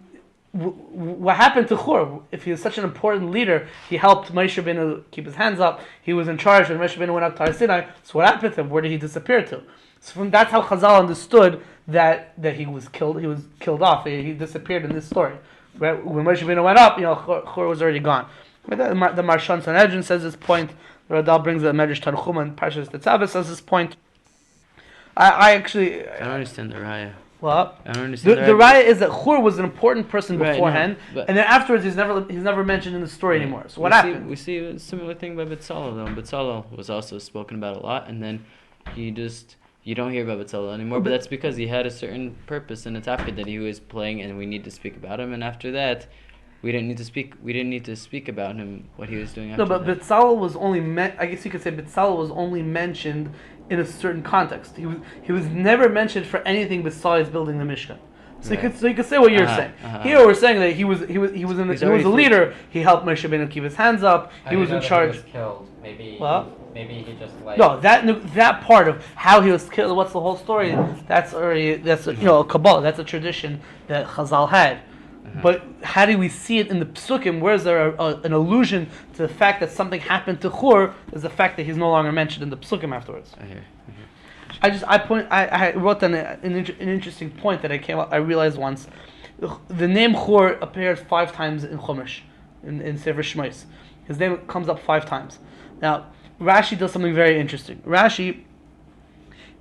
what happened to Chur? If he was such an important leader, he helped Moshe Rabbeinu keep his hands up. He was in charge when Moshe Rabbeinu went up to Sinai. So what happened to him? Where did he disappear to? So that's how Chazal understood that he was killed. He was killed off. He disappeared in this story. Right? When Moshe Rabbeinu went up, Chur was already gone. But the Marshan Sanhedrin says this point. The Radal brings the Medrash Tanchuma and Parshas Tetzaveh says this point. I don't understand the raya. Well, I don't understand. the raya is that Chur was an important person Right, no, beforehand, but- and then afterwards he's never mentioned in the story anymore. So what we happened? We see a similar thing by Betzalel though. Betzalel was also spoken about a lot, and then you don't hear about Betzalel anymore. But that's because he had a certain purpose in the tafkid that he was playing, and we need to speak about him. And after that, we didn't need to speak. We didn't need to speak about him what he was doing after No, but that. Betzalel was only I guess you could say Betzalel was only mentioned in a certain context. He was never mentioned for anything besides building the Mishkan. So Right. you could say what you're saying. Here we're saying that he was a already leader. He helped Moshe Rabbeinu keep his hands up. I He was didn't in know that charge. He was killed. Maybe. Well? Maybe he just like. No, that part of how he was killed. What's the whole story? That's a Kabbalah. That's a tradition that Chazal had. But how do we see it in the psukim? Where is there an allusion to the fact that something happened to Chur? Is the fact that he's no longer mentioned in the psukim afterwards. I hear. I wrote down an interesting point that I realized once. The name Chur appears 5 times in Chumash, in Sefer Shmos. His name comes up 5 times. Now, Rashi does something very interesting. Rashi,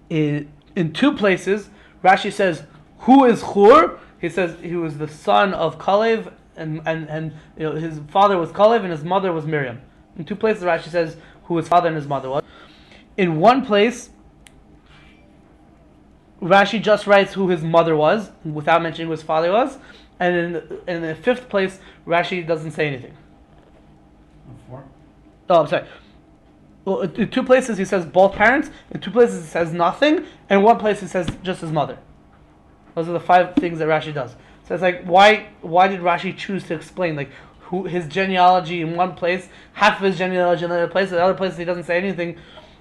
in 2 places, Rashi says, "Who is Chur?" He says he was the son of Calev, and his father was Calev and his mother was Miriam. In 2 places, Rashi says who his father and his mother was. In 1 place, Rashi just writes who his mother was without mentioning who his father was, and in the 5th place, Rashi doesn't say anything. 4. Oh, I'm sorry. Well, in 2 places he says both parents. In 2 places he says nothing, and 1 place he says just his mother. Those are the 5 things that Rashi does. So it's like, why did Rashi choose to explain like who his genealogy in 1 place, half of his genealogy in another place, in other places he doesn't say anything,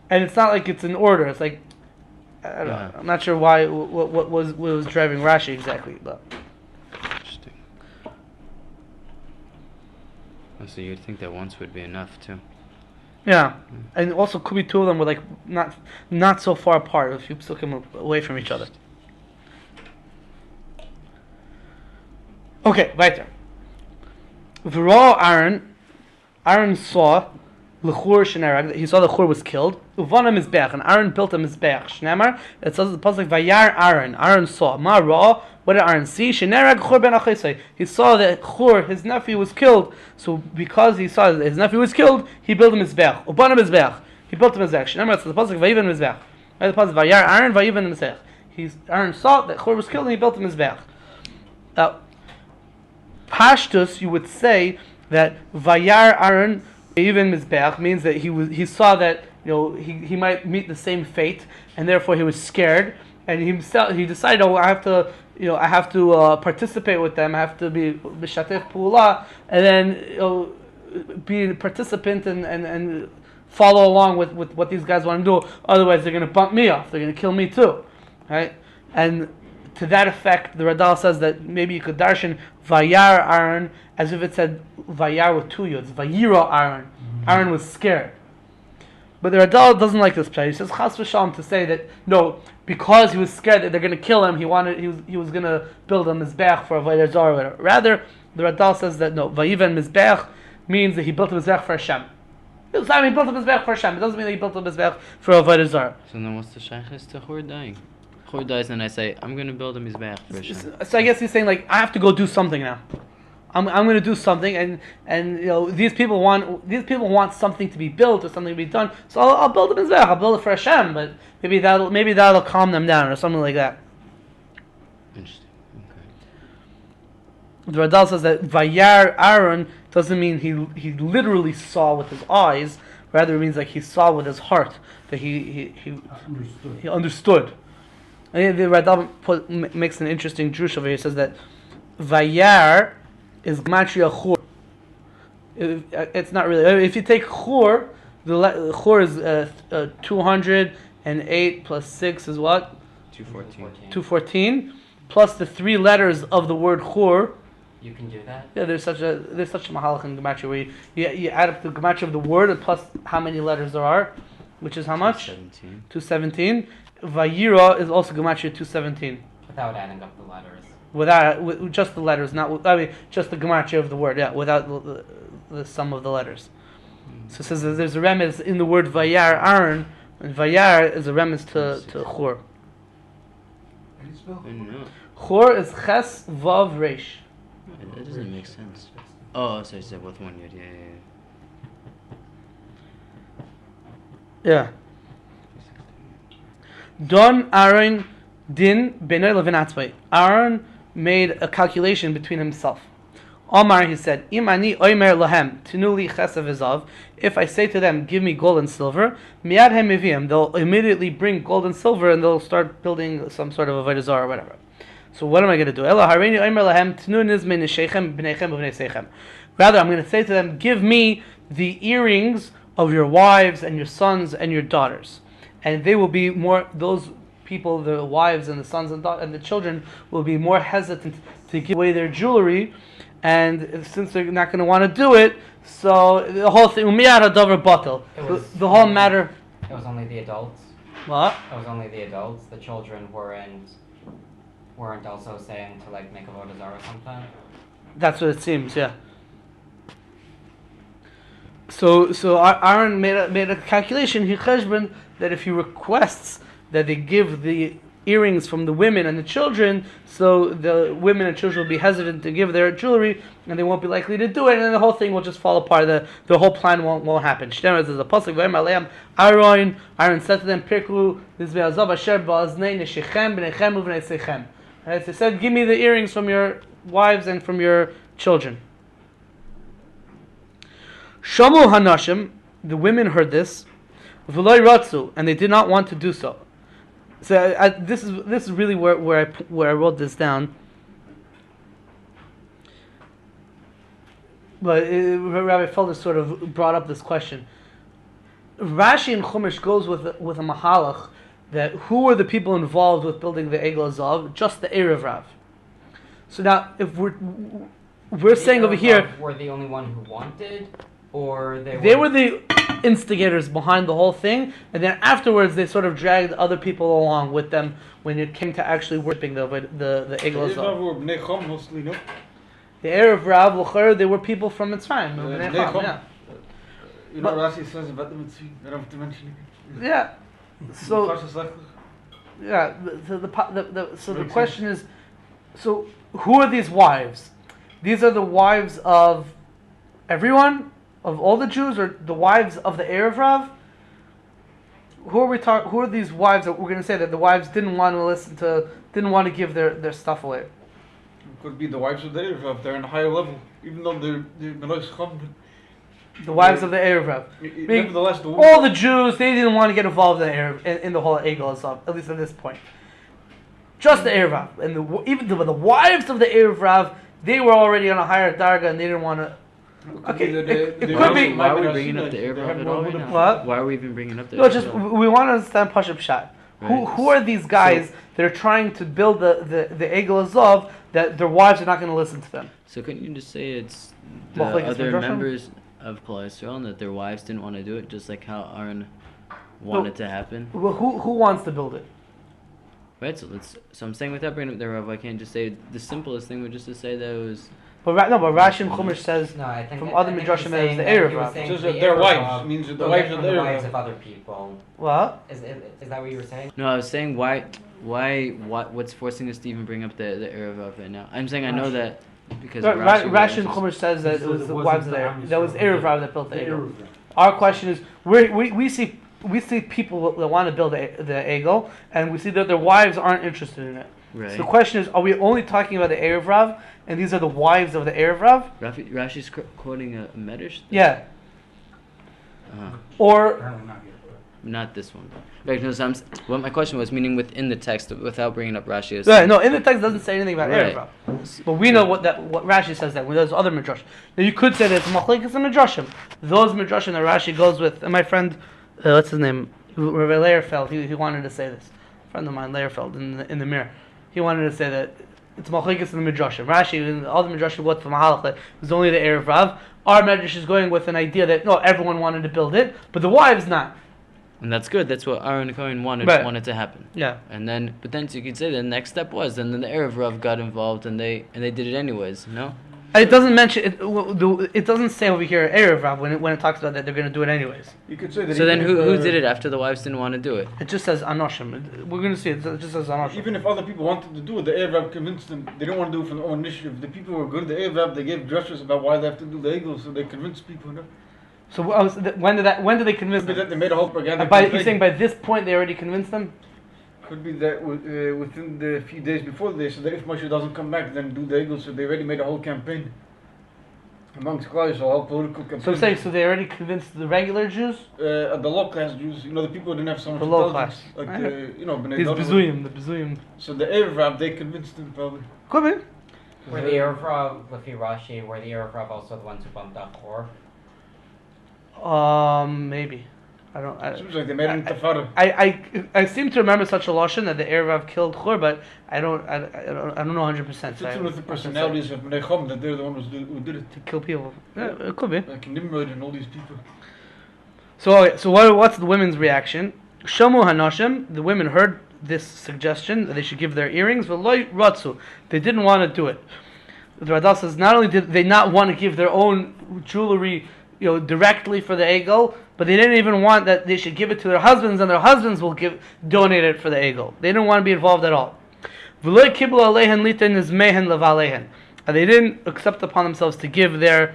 and it's not like it's in order. It's like I don't know. I'm not sure why what was driving Rashi exactly, but Interesting. So you'd think that once would be enough too. yeah, and also could be 2 of them were like not so far apart. If you took them away from each other. Okay, weiter. V'ra Aaron saw l'chur shenerag. He saw the chur was killed. Uvana mizbeach, and Aaron built a mizbeach. Shnemar. It says the pasuk vayar Aaron. Aaron saw. Ma ra. What did Aaron see? Shenerag chur ben achisai. He saw that Chur, his nephew, was killed. So because he saw that his nephew was killed, he built a mizbeach. Uvana mizbeach. He built a mizbeach. Shnemar. It says the pasuk vayiven mizbeach. The pasuk vayar Aaron vayiven mizbeach. Aaron saw that Chur was killed, and he built a mizbeach. Now, Pashtus, you would say that Vayar Aaron even Mizbeach means that he saw that he might meet the same fate, and therefore he was scared, and he decided, I have to participate with them. I have to be b'shatef pula, and then be a participant and follow along with what these guys want to do. Otherwise, they're going to bump me off. They're going to kill me too, right? And to that effect, the Radal says that maybe you could darshan Vayar Aaron as if it said Vayar with 2 yods. Vayira Aaron. Aaron was scared. But the Radal doesn't like this play. He says Chas v'shalom to say that no, because he was scared that they're going to kill him, he was going to build a mizbeach for a Vayar Zar or whatever. Rather, the Radal says that no, Vayiven mizbeach means that he built a mizbeach for Hashem. He built a mizbeach for Hashem. It doesn't mean that he built a mizbeach for a Vayar Zar. So then what's the shaykhis to Chur dying? Chur dies and I say, I'm going to build a mizbeach for Hashem. So I guess he's saying like, I have to go do something now. I'm going to do something, and these people want something to be built or something to be done. So I'll build a mizbeach. I'll build it for Hashem, but maybe that'll calm them down or something like that. Interesting. Okay. The Radal says that Vayar Aaron doesn't mean he literally saw with his eyes. Rather, it means like he saw with his heart, that he understood. And the Radal makes an interesting drush over here. He says that Vayar is Gematria Chur. It's not really. If you take Chur, the Chur is 208 plus 6 is what? 214. 214 plus the 3 letters of the word Chur. You can do that? Yeah, there's such a mahalach in Gematria where you add up the Gematria of the word and plus how many letters there are, which is how much? 217. Vayira is also Gematria 217. Without adding up the letters. With just the letters, just the Gematria of the word, without the sum of the letters. So it says that there's a remez in the word Vayar Aaron, and Vayar is a remez to Chur. How do you spell? I don't know. Chur is Ches Vav Reish. That doesn't make sense. Oh, so you said with one yod. Yeah. Yeah. Don Aaron Din Benoy Levin Atzvay. Aaron made a calculation between himself. Omar, he said, Imani oimer lahem tinuli chesav ezav. If I say to them, give me gold and silver, miyad hem mivim, they'll immediately bring gold and silver and they'll start building some sort of a avodah zarah or whatever. So what am I going to do? Ela hareini oimer lahem tinu nizme nishechem b'neichem b'nei seichem. Rather, I'm going to say to them, give me the earrings of your wives and your sons and your daughters. And they will be more, those people, the wives and the sons and the children, will be more hesitant to give away their jewelry. And since they're not going to want to do it, so the whole thing, the whole matter. It was only the adults. What? It was only the adults. The children weren't also saying to like make a avodah zarah or something. That's what it seems, yeah. So Aaron made a calculation. He cheshbon that if he requests that they give the earrings from the women and the children, so the women and children will be hesitant to give their jewelry, and they won't be likely to do it, and then the whole thing will just fall apart. The whole plan won't happen. There's a pasuk v'em aleim Aaron said to them, Pirklu nizve'azav asher ba'aznei neshechem b'nechem u'b'nei seichem. Right? They said, give me the earrings from your wives and from your children. Shamu hanashim, the women heard this, v'loy ratzu, and they did not want to do so. So this is really where I wrote this down. But Rabbi Felder sort of brought up this question. Rashi in Chumash goes with a mahalach that who were the people involved with building the Egel Azav? Just the Erev Rav. So now, if we're saying over here, were the only one who wanted, or they were the instigators behind the whole thing, and then afterwards they sort of dragged other people along with them when it came to actually worshiping the Egel Azav. The Erev Rav, L'chor, they were people from Mitzrayim. Yeah. You know what Rashi says about the Mitzvah? I don't have to mention it. Yeah. So yeah. The question is, so who are these wives? These are the wives of everyone, of all the Jews, or the wives of the Erev Rav? Who are these wives that we're going to say that the wives didn't want to give their stuff away? It could be the wives of the Erev Rav. They're on a higher level, even though they're the wives of the Erev Rav. Nevertheless, all the Jews, they didn't want to get involved in the whole Egel Azav, at least at this point. Just the Erev Rav, and even the wives of the Erev Rav, they were already on a higher darga, and they didn't want to. Okay, it could be. Why are we bringing up the Erev Rav at all right now? What? Why are we even bringing up the? No, just we want to understand Pashup Pshat. Right. Who are these guys that are trying to build the Egel Azav that their wives are not going to listen to them? So couldn't you just say it's the Well, like it's other Midrashim? members of Klal Yisrael and that their wives didn't want to do it, just like how Aaron wanted to happen? Well, who wants to build it? Right. So I'm saying without bringing up the Rav, I can't just say the simplest thing would just to say that it was. But Rashi and Chumash says No, I think from I other think Midrashim he's that it was saying the that he Erev was Rav. saying So the their Erev wives Rav means that the will wives get of from the the Erev wives Rav. of other people. What? Is that what you were saying? No, I was saying what's forcing us to even bring up the Erev Rav right now? I'm saying I know that because Rashi and Chumash says that it was the wives of the Erev. That was Erev Rav that built the Egel. Our question is, we see people that want to build the Egel, and we see that their wives aren't interested in it. Right. So the question is, are we only talking about the Erev Rav, and these are the wives of the Erev Rav? Rashi's quoting a Medrash. Yeah. Or Apparently not yet. not this one. Right. No, so what my question was, meaning within the text, without bringing up Rashi. Yeah, no, in the text doesn't say anything about Right. Erev Rav. But we know what Rashi says that when there's other midrash. Now you could say that it's machlekes and midrashim. Those midrashim that Rashi goes with, and my friend, what's his name, Rabbi Leierfeld, he wanted to say this. A friend of mine, Leierfeld, in the mirror, he wanted to say that it's machlekes and the midrashim. Rashi and all the midrashim go for mahalach that it was only the Erev Rav. Our midrash is going with an idea that no, everyone wanted to build it, but the wives not. And that's good. That's what Aaron Cohen wanted to happen. Yeah. But then so you could say the next step was, and then the Erev Rav got involved, and they did it anyways. No. It doesn't mention it. It doesn't say over here Erev Rav when it talks about that they're going to do it anyways. You could say that. So then, even who if, did it after the wives didn't want to do it? It just says Anoshim. We're going to see it. It just says Anoshim. Even if other people wanted to do it, the Erev Rav convinced them they didn't want to do it from their own initiative. The people who were good at the Erev Rav, they gave drushes about why they have to do the Egel, so they convinced people. You know? So when did they convince Could be that them? they made a whole propaganda You're campaign. saying by this point they already convinced them? Could be that within the few days before the day, so that if Moshe doesn't come back, then do the Egel. So they already made a whole campaign amongst Klal, so a whole political campaign. So I'm saying, so they already convinced the regular Jews? The low class Jews, the people who didn't have so much The low intelligence, class. like Bnei These Donovan. the Bezuyim. So the Erev Rav, they convinced them probably. Could be. Were the Erev Rav, Lefi Rashi, were the Erev Rav also the ones who bumped out Chur? Maybe. I don't. Seems like they made an intifada. I seem to remember such a lashon that the Erev Rav killed Chur, but I don't know 100%. It's with the personalities of Bnei Chom that they're the ones who did it. To kill people. Yeah, it could be. Like Nimrod and all these people. So what's the women's reaction? Shomu Hanashim, the women heard this suggestion that they should give their earrings, but loy ratzu, they didn't want to do it. The Radal says not only did they not want to give their own jewelry, directly for the egel, but they didn't even want that they should give it to their husbands, and their husbands will donate it for the egel. They didn't want to be involved at all. V'loy kiblu aleihen litin izmehen levaleihen, and they didn't accept upon themselves to give their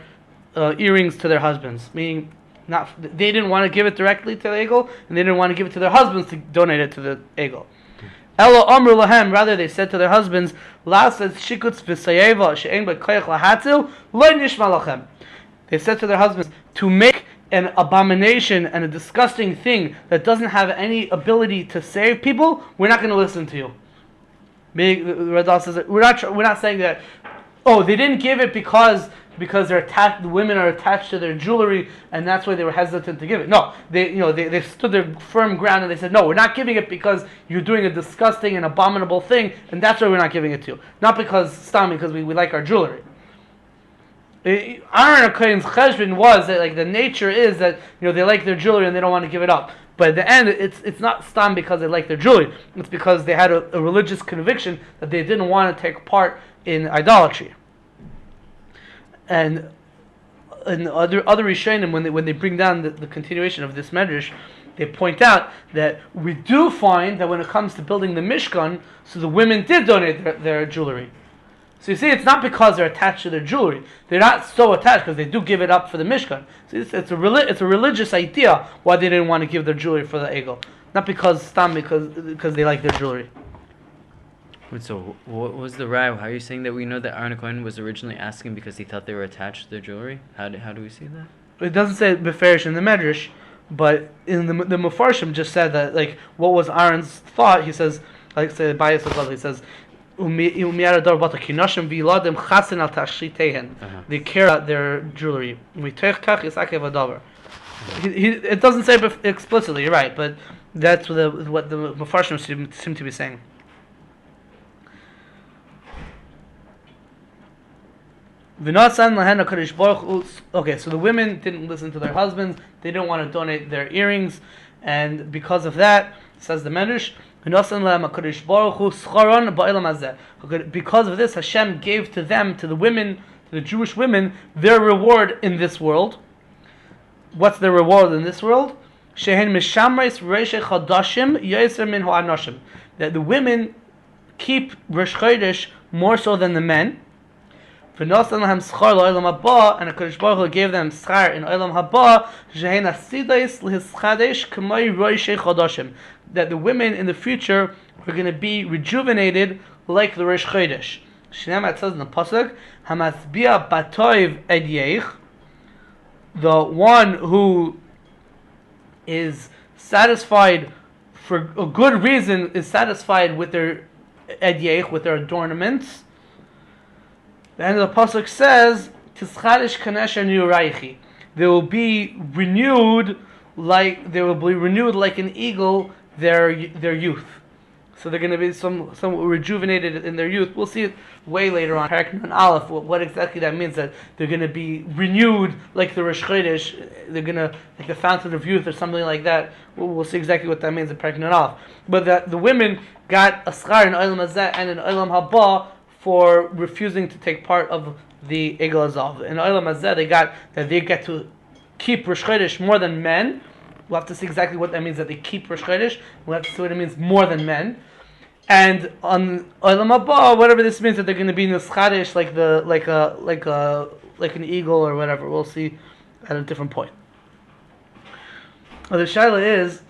earrings to their husbands, meaning they didn't want to give it directly to the egel, and they didn't want to give it to their husbands to donate it to the egel. Elo amru lahem, rather they said to their husbands, Lasas shikutz v'sayeva she'en b'koyach lahatzil lo nishma lachem. They said to their husbands, to make an abomination and a disgusting thing that doesn't have any ability to save people, we're not going to listen to you. Radal says that we're not saying that. Oh, they didn't give it because they're attached. The women are attached to their jewelry, and that's why they were hesitant to give it. No, they stood their firm ground and they said, no, we're not giving it because you're doing a disgusting and abominable thing, and that's why we're not giving it to you. Not because we like our jewelry. Aaron Kohen's cheshbon was that the nature is that they like their jewelry and they don't want to give it up. But at the end, it's not stam because they like their jewelry. It's because they had a religious conviction that they didn't want to take part in idolatry. And other Rishonim, when they bring down the continuation of this medrash, they point out that we do find that when it comes to building the Mishkan, so the women did donate their jewelry. So you see, it's not because they're attached to their jewelry. They're not so attached because they do give it up for the Mishkan. So it's a religious idea why they didn't want to give their jewelry for the Egel. Not because they like their jewelry. Wait, so what was the row? How are you saying that we know that Aaron Cohen was originally asking because he thought they were attached to their jewelry? How do we see that? It doesn't say Beferish in the Medrash, but in the Mefarshim just said that what was Aaron's thought. He says, Bias as well. He says, they care about their jewelry. It doesn't say explicitly, you're right, but that's what the Mefarshim seem to be saying. Okay, so the women didn't listen to their husbands, they didn't want to donate their earrings, and because of that, says the Medrash, because of this, Hashem gave to them, to the women, to the Jewish women, their reward in this world. What's their reward in this world? That the women keep Rosh Chodesh more so than the men. And HaKadosh Baruch Hu gave them schar in Olam Haba, that the women in the future are going to be rejuvenated like the Rosh Chodesh. It says in the pasuk, Hamasbia batoiv edyeich, the one who is satisfied for a good reason is satisfied with their edyeich, with their adornments. The end of the pasuk says, "Tischadish kanesha niuraychi." They will be renewed like an eagle. Their youth. So they're going to be somewhat rejuvenated in their youth. We'll see it way later on. Parak Nun Aleph. What exactly that means? That they're going to be renewed like the Rosh Chodesh. They're going to like the fountain of youth or something like that. We'll see exactly what that means in Parak Nun Aleph. But that the women got a schar in Olam Hazeh and in Olam Haba for refusing to take part of the Egel Azav. In Olam Hazeh, they get to keep Rosh Chodesh more than men. We'll have to see exactly what that means, that they keep Rosh Chodesh. We'll have to see what it means more than men. And on Olam Haba, whatever this means, that they're going to be Nuschadish like an eagle or whatever. We'll see at a different point. Well, the shaila is,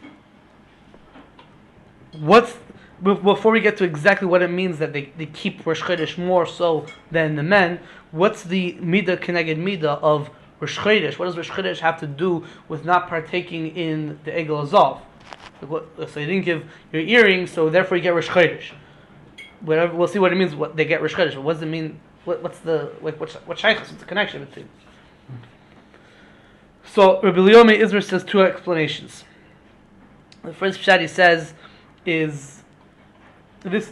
before we get to exactly what it means that they keep Rosh Chodesh more so than the men, what's the midah keneged midah of Rosh Chodesh? What does Rosh Chodesh have to do with not partaking in the Egel Azav? So you didn't give your earrings, so therefore you get Rosh Chodesh. Whatever, we'll see what it means. What they get Rosh Chodesh. What does it mean? What's the shaykhs? What's the connection between? So Rabbi Leomi Izmer says two explanations. The first pshat he says is this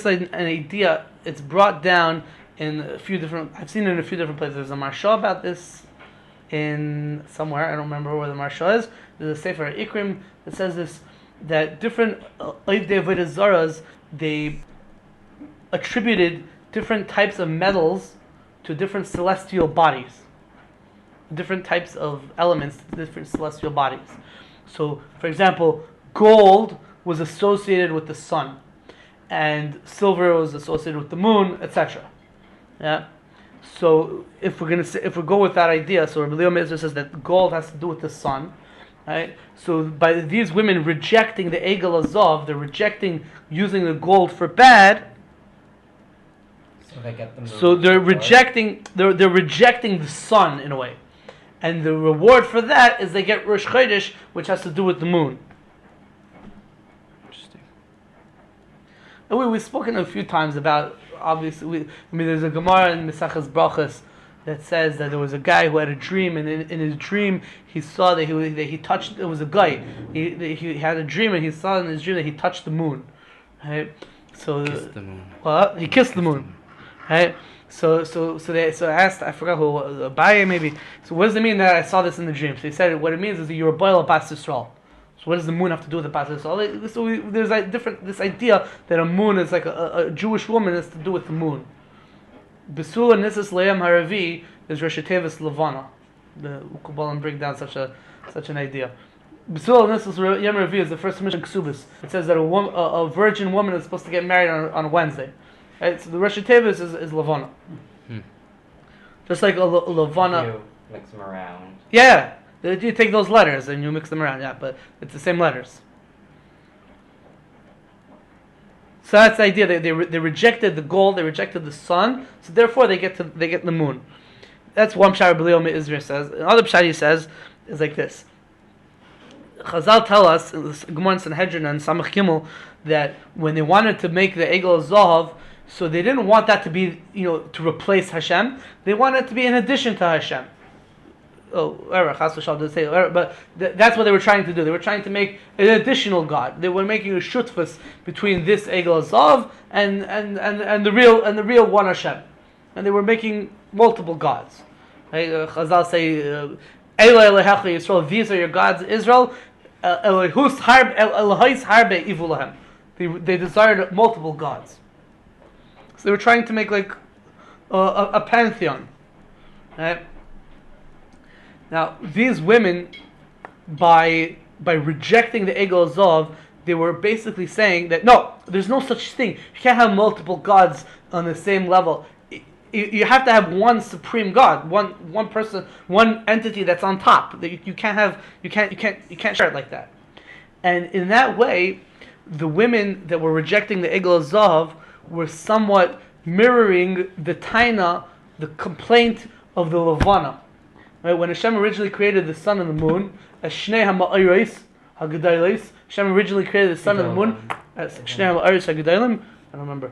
an idea. It's brought down in a few different. I've seen it in a few different places. There's a marsha about this in somewhere. I don't remember where the marsha is. There's a sefer Ikrim that says this, that different Oivdei Avodah Zaras, they attributed different types of metals to different celestial bodies, different types of elements to different celestial bodies. So, for example, gold was associated with the sun, and silver was associated with the moon, etc. Yeah. So, if we go with that idea, so Rabbi Leo Mezer says that gold has to do with the sun, right? So, by these women rejecting the Egel Azav, they're rejecting using the gold for bad. So they get the moon. So they're rejecting the sun in a way, and the reward for that is they get Rosh Chodesh, which has to do with the moon. Interesting. And we've spoken a few times about, obviously, there's a Gemara in Mesachas Brachas that says that there was a guy who had a dream, and in his dream he saw that he touched. It was a guy. He had a dream, and he saw in his dream that he touched the moon. Right? So Kissed the moon. Well, he kissed the moon. Right? So I asked, I forgot who, Abaye maybe. So what does it mean that I saw this in the dream? So he said what it means is that you're a boil of Bas Yisrael. So what does the moon have to do with the Bas Yisrael? So there's this idea that a moon is like a Jewish woman has to do with the moon. Besula Nisas Le'am Haravi is Rosh Tevis Levana. The Kabbalah bring down such an idea. Besula Nisas Yom Haravi is the first mission Ksubis. It says that a virgin woman is supposed to get married on a Wednesday. Right, so the Rosh Tevis is Levana. Just like a Levana. You mix them around. Yeah, you take those letters and you mix them around. Yeah, but it's the same letters. So that's the idea. They rejected the gold. They rejected the sun. So therefore they get the moon. That's one pshat Rabbi Leomi Izrael says. Another pshat he says is like this. Chazal tell us in the Gemara in Sanhedrin and Samach Gimel that when they wanted to make the Egel Zahav, so they didn't want that to be, to replace Hashem. They wanted it to be in addition to Hashem. But that's what they were trying to do. They were trying to make an additional God. They were making a shutfus between this Egel Azav and the real one Hashem, and they were making multiple gods. Right? Chazal say, "Eloi Elohecha Yisrael." These are your gods, Israel. Elohus harbe ivulahem. They desired multiple gods. So they were trying to make like a pantheon. Right? Now these women, by rejecting the Egel Azav, they were basically saying that no, there's no such thing. You can't have multiple gods on the same level. You have to have one supreme God, one person, one entity that's on top. You can't share it like that. And in that way, the women that were rejecting the Egel Azav were somewhat mirroring the taina, the complaint of the Levana. Right? When Hashem originally created the sun and the moon, as Shnei HaMa'ayros HaGedalos, Hashem originally created the sun and the moon as Shnei HaMa'ayros HaGedalim. I don't remember.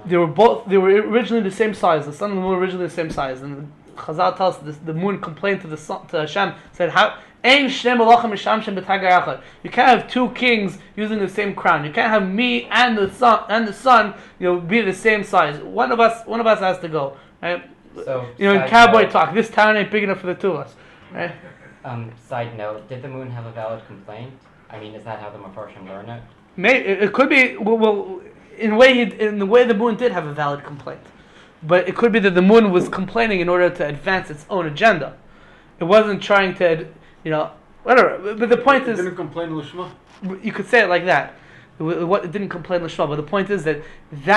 They were originally the same size. The sun and the moon were originally the same size. And Chazal tells us the moon complained to Hashem, said, "How ein shnei malachim mishamshem b'tagar echad." You can't have two kings using the same crown. You can't have me and the sun, be the same size. One of us has to go. Right? So, in cowboy talk, this town ain't big enough for the two of us. Right? Side note: did the moon have a valid complaint? I mean, is that how the Mepharshim learn it? Maybe it could be. Well, in the way the moon did have a valid complaint. But it could be that the moon was complaining in order to advance its own agenda. It wasn't trying to, whatever. But the point It is, didn't complain Lishma. you could say it like that. It didn't complain l'shma, but the point is that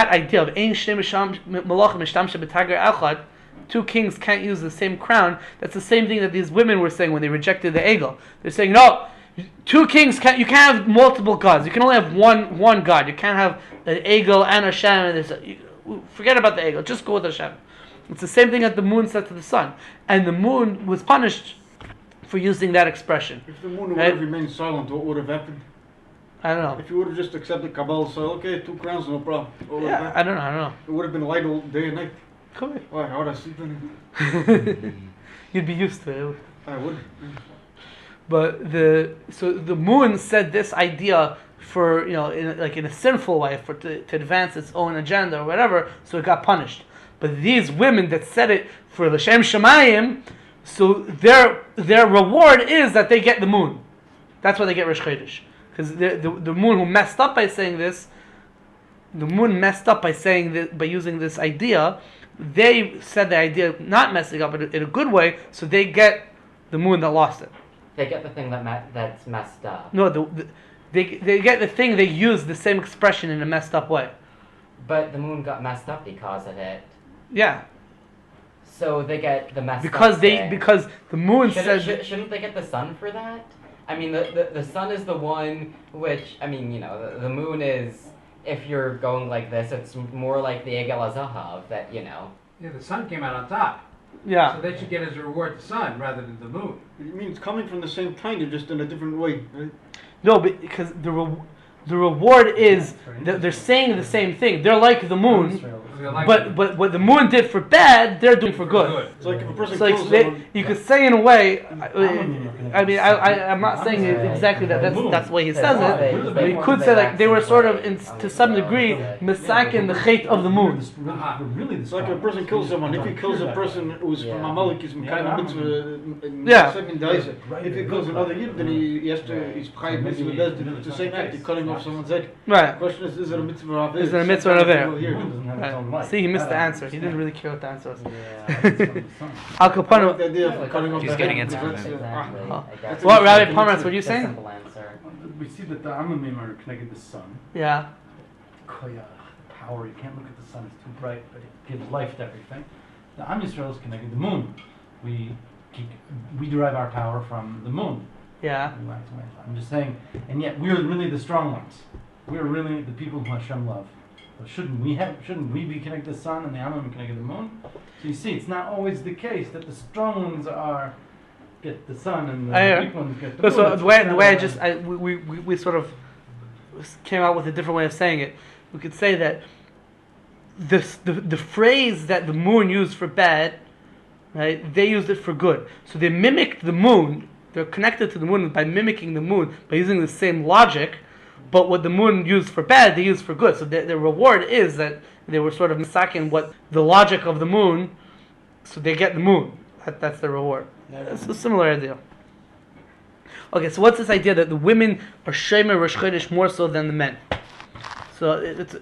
idea of ein shnei malachim mishtamshe b'tager echad, two kings can't use the same crown. That's the same thing that these women were saying when they rejected the egel. They're saying, no, two kings can't. You can't have multiple gods. You can only have one god. You can't have an egel and Hashem. Forget about the egel. Just go with Hashem. It's the same thing that the moon said to the sun, and the moon was punished for using that expression. If the moon would have remained silent, what would have happened? I don't know. If you would have just accepted Kabbalah, so okay, 2 crowns, no problem. Yeah, I don't know. It would have been light all day and night. Cool. Why? How would I sleep then? You'd be used to it. I would. But the moon said this idea for in a sinful way to advance its own agenda or whatever, so it got punished. But these women that said it for l'shem shamayim, so their reward is that they get the moon. That's why they get Rosh Chodesh. Because the moon who messed up by saying this, by using this idea, they said the idea not messing up in a good way, so they get the moon that lost it. They get the thing that's messed up. No, they get the thing they use the same expression in a messed up way. But the moon got messed up because of it. Yeah. So they get the messed because up they thing. because the moon says shouldn't they get the sun for that? I mean, the sun is the one which, I mean, the moon is, if you're going like this, it's more like the Egel HaZahav that, Yeah, the sun came out on top. Yeah. So they should get as a reward the sun rather than the moon. It means coming from the same kind, just in a different way, right? No, but because the reward is they're saying the same thing. They're like the moon, but what the moon did for bad, they're doing for good. It's like if a person So kills someone. you could say in a way. I'm not saying exactly that's the way he says it, but you could say like they were sort of to some degree misakin the hate of the moon. It's like if a person kills someone. If he kills a person who's from Amalek, he's kind of mitzvah. Yeah. Second dies. If he kills another yid, then he's chayiv mitzvah. It's the same act. You're cutting off someone's head. Right. The question is it a mitzvah or Is it a mitzvah or there? Right. See, he missed the answer. He didn't really care what the answer was. I Al like Capone. the idea of cutting off He's the getting head. into it. Exactly. What, Rabbi Pomerantz? What are you The saying? simple answer. We see that the Amamim are connected to the sun. Yeah. Koyach, power. You can't look at the sun; it's too bright, but it gives life to everything. The Am Yisrael is connected to the moon. We derive our power from the moon. Yeah. I'm just saying, and yet we're really the strong ones. We're really the people who Hashem love. But shouldn't we be connected to the sun and the Amam connected to the moon? So you see, it's not always the case that the strong ones get the sun and the weak ones get the moon. So the way we sort of came out with a different way of saying it. We could say that the phrase that the moon used for bad, right? They used it for good. So they mimicked the moon. They're connected to the moon by mimicking the moon by using the same logic. But what the moon used for bad, they used for good. So the reward is that they were sort of misaking what the logic of the moon, so they get the moon. That's the reward. It's a similar idea. Okay, so what's this idea that the women are shomer Rosh Chodesh more so than the men? So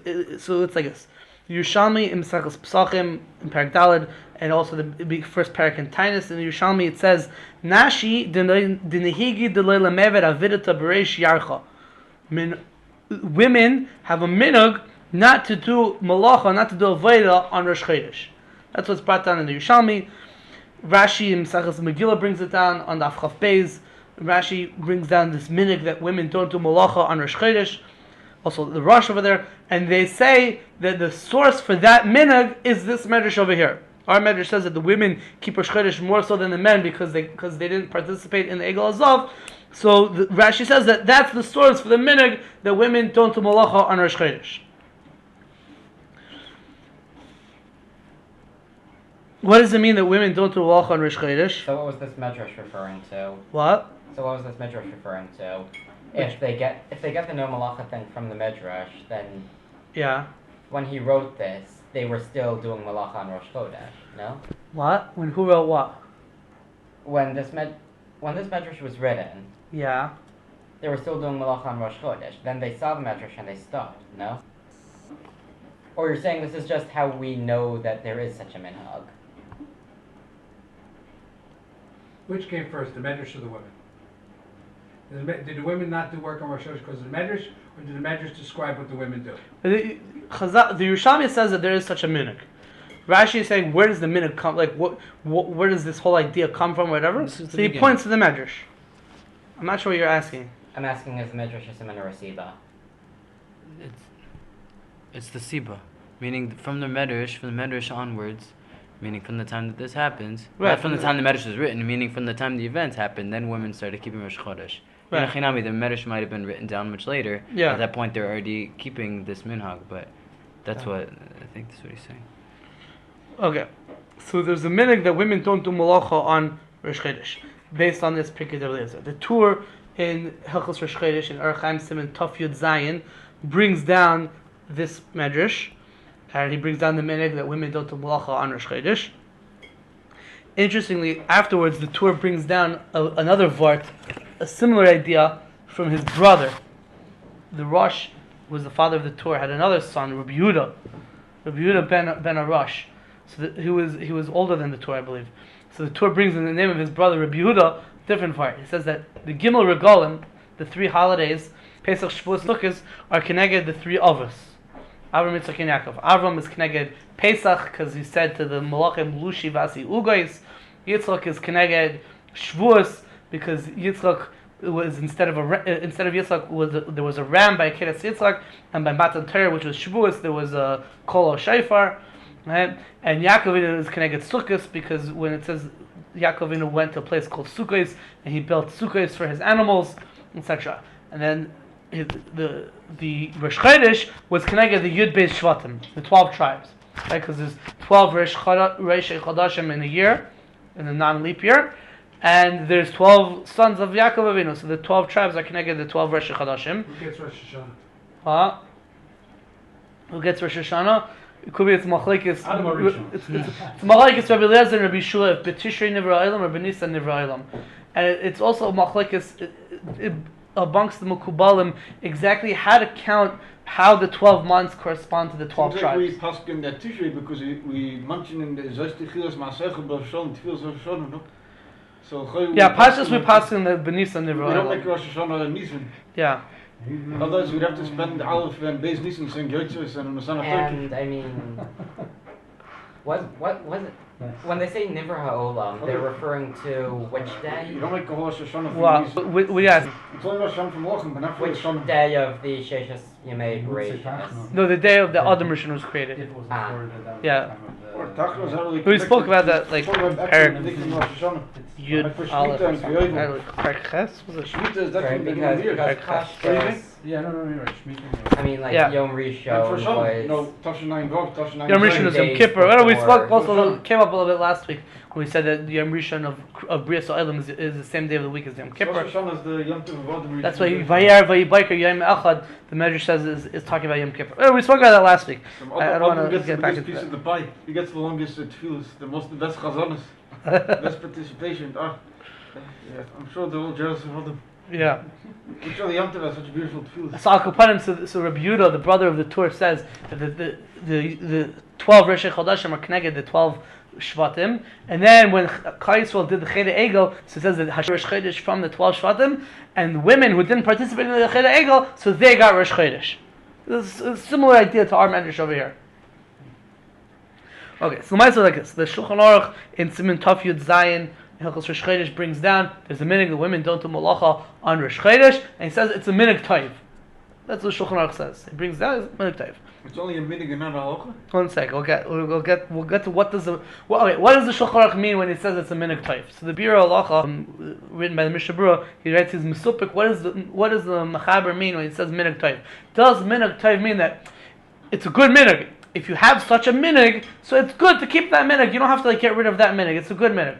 it's like this. Yerushalmi in Mesachos Pesachim in Parak Daled, and also the first parak in Tainus in the Yerushalmi, it says Nashi dinehigi deloy lamevet avidata bereish yarcha. Women have a minhag not to do malacha, not to do avodah on Rosh Chodesh. That's what's brought down in the Yerushalmi. Rashi in Mesachos Megillah brings it down on the Afchaf Beis. Rashi brings down this minhag that women don't do malacha on Rosh Chodesh. Also the Rosh over there, and they say that the source for that minhag is this medrash over here. Our medrash says that the women keep Rosh Chodesh more so than the men because they didn't participate in the Egel Hazav. So Rashi says that that's the source for the minhag that women don't do malacha on Rosh Chodesh. What does it mean that women don't do malacha on Rosh Chodesh? So what was this medrash referring to? What? So what was this medrash referring to? If they get the no malacha thing from the medrash, then Yeah. when he wrote this, they were still doing malacha on Rosh Chodesh. No? What? When who wrote what? When this medrash was written, Yeah. they were still doing malacha on Rosh Chodesh. Then they saw the medrash and they stopped. No? Or you're saying this is just how we know that there is such a minhag? Which came first, the Medrash or the women? Did the women not do work on Rosh Chodesh because of the Medrash, or did the Medrash describe what the women do? The Yerushalmi says that there is such a minhag. Rashi is saying, where does the minhag come? Like, where does this whole idea come from? Whatever. So he points to the Medrash. I'm not sure what you're asking. I'm asking is the Medrash a Simon or a Siba? It's the Siba, meaning from the Medrash onwards, meaning from the time that this happens, Right. not from the time the Medrash was written, meaning from the time the events happened, then women started keeping Rosh Chodesh. Right. In Achinami, the Medrash might have been written down much later. Yeah. At that point, they're already keeping this minhag, but that's what I think that's what he's saying. Okay. So there's a minhag that women don't do malacha on Rosh Chodesh, based on this Pirkei Eliezer. The Chur in Hilchos Rosh Chodesh in Orach Chaim Siman Taf Yud Zayin brings down this Medrash, and he brings down the minhag that women don't do malacha on Rosh Chodesh. Interestingly, afterwards, the Chur brings down another vart, a similar idea from his brother. The Rosh, who was the father of the Chur, had another son, Rabbi Yehuda ben Arash. So he was older than the Chur, I believe. So the Chur brings in the name of his brother Rabbi Yehuda different part. He says that the Gimel Regalim, the three holidays, Pesach, Shavuos, Sukkot, are connected the three Avos. Avram, Yitzchak, and Yaakov. Avram is connected Pesach because he said to the Malachim Lushi Vasi Ugais. Yitzchak is connected Shavuos because Yitzchak was instead of Yitzchak there was a ram by Kedas Yitzchak, and by Matan Torah, which was Shavuos, there was a Kol Shofar. Right? And Yaakov is connected Sukkot because when it says Yaakov went to a place called Sukkot and he built Sukkot for his animals, etc. And then the Rosh Chodesh was connected to the Yud Beis Shvatim, the 12 tribes, right? Because there's 12 Rosh Chodashim in a year, in a non-leap year, and there's 12 sons of Yaakov Avinu. So the 12 tribes are connected to the 12 Rosh Chodashim. Who gets Rosh Hashanah? Who gets Rosh Hashanah? It could be it's Machlekes. Adam Rishon. It's Machlekes Rabbi Eliezer and Rabbi Shua, B'Tishrei Nivra Olam or B'Nisan Nivra Olam, and it's also Machlekes amongst the Mekubalim exactly how to count how the 12 months correspond to the 12 Seems tribes. like we pass in that Tishrei because we mention in the Zesty Chilas Maasechah B'Shon Tefillas Rosh Hashanah, no? So Yeah, Pashas we pass in the B'Nisan Nivra we don't make Olam. Rosh Hashanah and Nisan. Yeah. Otherwise, we'd have to spend Aleph and Beis Nisan saying Yotzes and Masana Turkey. And I mean, what was it? When they say Nivra Ha'olam, they're referring to which day? You don't make a whole Rosh Hashanah for Well, Nisan. we asked. It's only Rosh Hashanah from Lochem, but not for Which Rosh Hashanah. day of the Sheshas Yemei You would say Bereishis? Tachnos. No, the day of the Adam Rishon was created. If it was Ah. before that was Yeah. the time of the- Or Tachnos are really We spoke about that, like, Talking about Eric. actually predicting Rosh Hashanah. Yud Like for Aleph. Shemitah and Yovel. Perek Ches was it? Shemitah is Right, definitely because weird. Kosh What do you goes, think? Yeah, no, you're right. Shemitah. I mean, like Yeah. Yom And for Rishon Hashanah, was. no, Tashin 9 Gov, Tashin 9 Yom Zayin. Rishon is Yom days Kippur. Well, we before. spoke also came up a little bit last week when we said that Yom Rishon of Bria So'elim is the same day of the week as Yom Rosh Kippur. Hashanah is the Yom Tov of Adam. That's why Vayar Vayibayker Yom Echad, the Medrash says is talking about Yom Kippur. Well, we spoke about that last week. I don't want to gets get the back biggest into piece of that. the pie. He gets the longest tefillas, the best chazanas, best participation. Yeah, I'm sure they're all jealous of Adam. Yeah. I'm sure the Yom Tov has such beautiful tefillas. So Al-Kapanim, so Rabbi Yehuda, the brother of the Chur, says that the 12 Rosh Chodashim are connected, the 12 Shvatim, and then when Klal Yisrael did the Cheder Egel, so it says that Rosh Chodesh from the 12 Shvatim, and women who didn't participate in the Cheder Egel, so they got Rosh Chodesh. This is a similar idea to our Medrash over here. Okay, so the Ma'aseh like this: the Shulchan Aruch in Siman Taf Yud Zayin, Hilchos Rosh Chodesh brings down there's a minhag the women don't do malacha on Rosh Chodesh, and he says it's a minhag taiv. That's what Shulchan Aruch says. He brings down it's minhag taiv. It's only a minhag and not a halacha. One sec. We'll get to what does the what does the Shulchan Aruch mean when he says it's a minhag taiv? So the Bira Halacha, written by the Mishnah Berurah, he writes his Mesupik. What does the Mechaber mean when he says minhag taiv? Does minhag taiv mean that it's a good minhag? If you have such a minhag, so it's good to keep that minhag. You don't have to get rid of that minhag. It's a good minhag.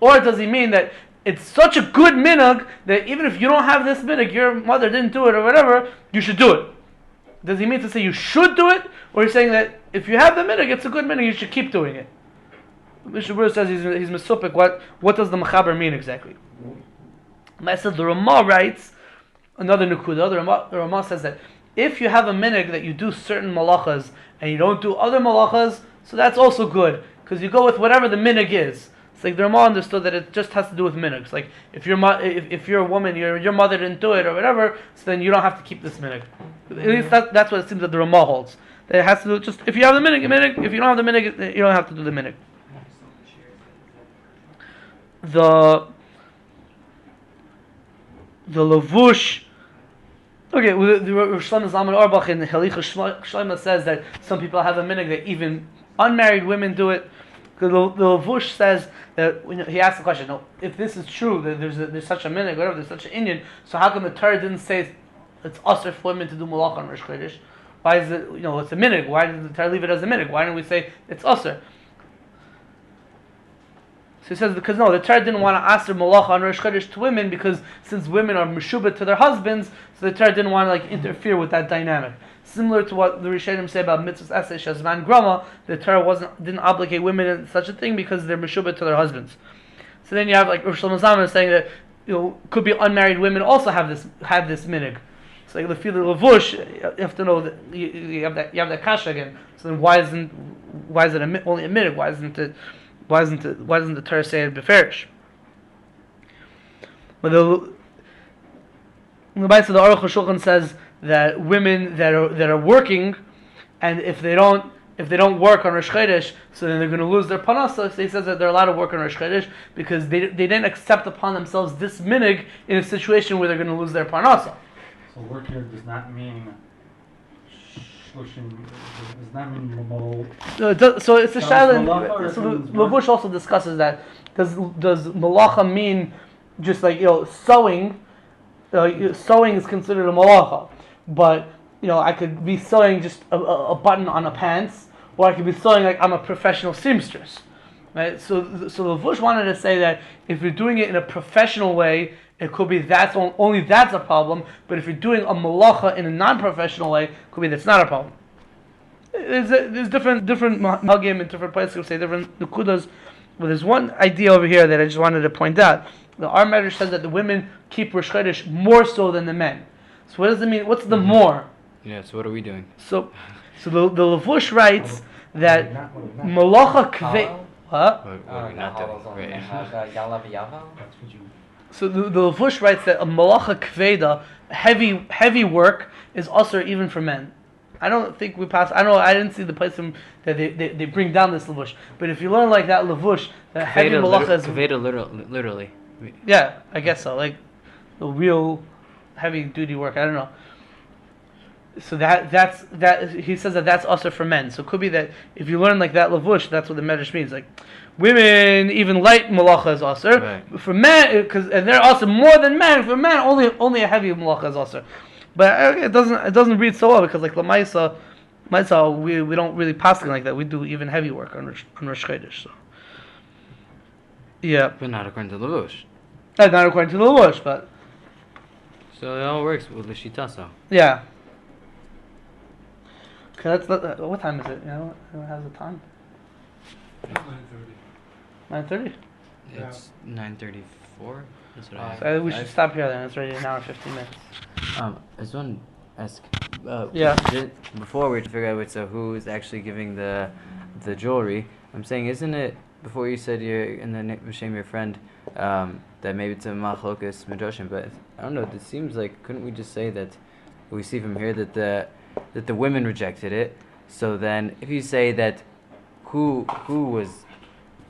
Or does he mean that it's such a good minhag that even if you don't have this minhag, your mother didn't do it or whatever, you should do it? Does he mean to say you should do it, or he's saying that if you have the minhag, it's a good minhag, you should keep doing it? Mishnah Berurah says he's mesupik. What does the mechaber mean exactly? I said the Ramah writes another nukuda. The Ramah says that if you have a minhag that you do certain malachas and you don't do other malachas, so that's also good, because you go with whatever the minhag is. It's like the Ramah understood that it just has to do with minhags. Like if you're if you're a woman, your mother didn't do it or whatever, so then you don't have to keep this minhag. At least that's what it seems that the Ramah holds. That it has to do just if you have the minhag. If you don't have the minhag, you don't have to do the minhag. The lavush. Okay, the Rosh Shlomo Zalman Auerbach in Halicha Shlomo says that some people have a minhag that even unmarried women do it. Because the lavush says that he asked the question, no, if this is true, that there's such a minhag, whatever, there's such an Indian, so how come the Torah didn't say it's usher for women to do malach on Rosh Chodesh? Why is it, it's a minhag? Why did the Torah leave it as a minhag? Why didn't we say it's usher? So he says because no, the Torah didn't want to ask their malach on Rosh Chodesh to women because since women are meshubah to their husbands, so the Torah didn't want to interfere with that dynamic. Similar to what the Rishonim say about mitzvahs eseh shazman grama, the Torah didn't obligate women in such a thing because they're meshubah to their husbands. So then you have Rosh Shlomo Zalman saying that could be unmarried women also have this minhag. So like the feel of lavush, you have to know that you have that kasha again. So then why isn't it only a minhag? Why doesn't the Torah say it beferish? But the Bais of the Aruch HaShulchan says that women that are working, and if they don't work on Rosh Chodesh, so then they're going to lose their parnasa. So he says that they're allowed to work on Rosh Chodesh because they didn't accept upon themselves this minhag in a situation where they're going to lose their parnasa. So work here does not mean shlushim. Does not mean So it's a malacha. So the Lavush also discusses that. Does malacha mean just like sewing? Sewing is considered a malacha, but I could be sewing just a button on a pants, or I could be sewing like I'm a professional seamstress, right? So Lavush wanted to say that if you're doing it in a professional way, it could be that's a problem. But if you're doing a malacha in a non-professional way, it could be that's not a problem. There's different minhagim in different places who say different nukudas. But there's one idea over here that I just wanted to point out. The Ar Medrash says that the women keep Rosh Chodesh more so than the men. So what does it mean? What's the more? Yeah, so what are we doing? So the Lavush writes that malacha kve. What? What are we not doing? Right. So the Lavush writes that a malacha kveda, heavy work, is also even for men. I don't think we pass. I didn't see the place that they bring down this Lavush. But if you learn like that Lavush, that heavy malacha is kveda literally. Yeah, I guess so. Like the real heavy duty work. I don't know. So that's he says that's also for men. So it could be that if you learn like that Lavush, that's what the Medrash means. Like women, even light malacha is also right. For men, and they're also more than men. For men, only a heavy malacha is also. But it doesn't read so well because like Lamaisa, we don't really pass it like that. We do even heavy work on Rosh Chodesh. So yeah, But not according to Lavush. Not according to the Lavush, but So it all works with the Shita, so. yeah. Okay, what time is it? It has a time. 9:30. It's 9:34. That's what I So we should stop here then. It's already an hour 15 minutes. I just want to ask. Yeah. Before we figure out who is actually giving the jewelry, I'm saying, isn't it? Before you said you're in the Moshe, your friend, that maybe it's a machlokas midrashim, but I don't know. It seems like couldn't we just say that we see from here that the women rejected it? So then, if you say that, who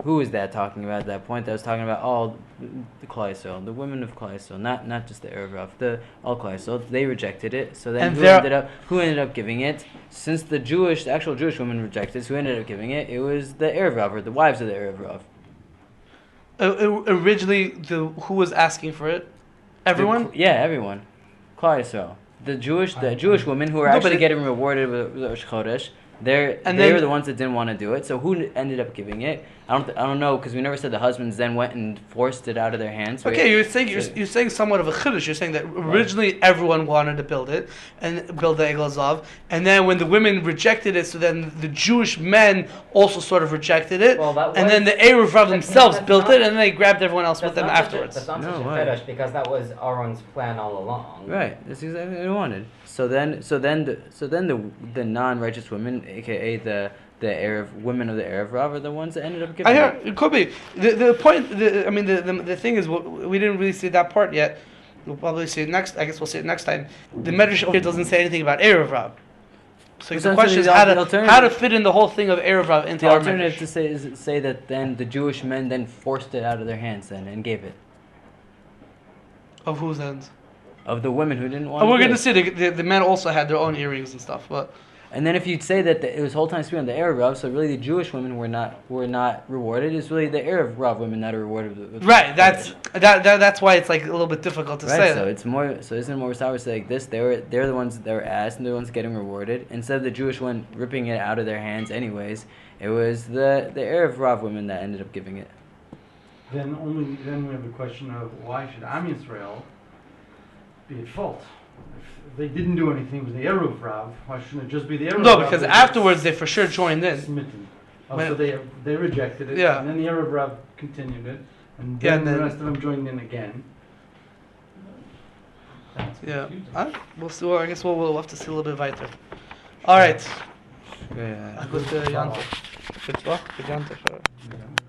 was that talking about at that point? That was talking about all the Klal Yisrael, the women of Klal Yisrael, not just the Erev Rav, all Klal Yisrael. They rejected it. So then, who ended up giving it? Since the actual Jewish women rejected it, who ended up giving it? It was the Erev Rav, or the wives of the Erev Rav. Originally, who was asking for it? Everyone. Everyone. Klal Yisrael. The Jewish women who were actually getting rewarded with Rosh Chodesh. They were the ones that didn't want to do it. So who ended up giving it? I don't know, because we never said the husbands then went and forced it out of their hands. Okay, you're saying somewhat of a chiddush. You're saying that originally everyone wanted to build it and build the Egel Zav, and then when the women rejected it, so then the Jewish men also sort of rejected it, and then the Erev Rav themselves built it, and then they grabbed everyone else with them afterwards. That's not such a chiddush because that was Aaron's plan all along. Right, that's exactly what they wanted. So then the non-righteous women aka the Erev women of the Erev Rav, are the ones that ended up giving I it. hear it could be the point. The thing is, we didn't really see that part yet. We'll probably see it next. I guess we'll see it next time. The Medrash over here doesn't say anything about Erev Rav. So the question is how to fit in the whole thing of Erev Rav into The our alternative Medrash. to say is say that then the Jewish men then forced it out of their hands then and gave it. Of whose hands? Of the women who didn't want And to we're give going to it. see the men also had their own earrings and stuff. But And then if you'd say that it was whole time spent on the Erev Rav, so really the Jewish women were not rewarded. It's really the Erev Rav women that are rewarded. With right, that's why it's like a little bit difficult to say. So That. it's more. So isn't it more sour to say like this? They're the ones that were asked and they're the ones getting rewarded instead of the Jewish one ripping it out of their hands. Anyways, it was the Erev Rav women that ended up giving it. Then we have the question of why should Am Yisrael be at fault? If they didn't do anything with the Erev Rav, why shouldn't it just be the Erev Rav? No, because afterwards they for sure joined in. Smitten. When- So they rejected it, Yeah. and then the Erev Rav continued it, and Yeah, then, and the then- rest of them joined in again. That's Yeah, confusing. we'll see. Well, I guess we'll have to see a little bit weiter. All right. Yeah. Good Yanta. Good Yanta. Yeah.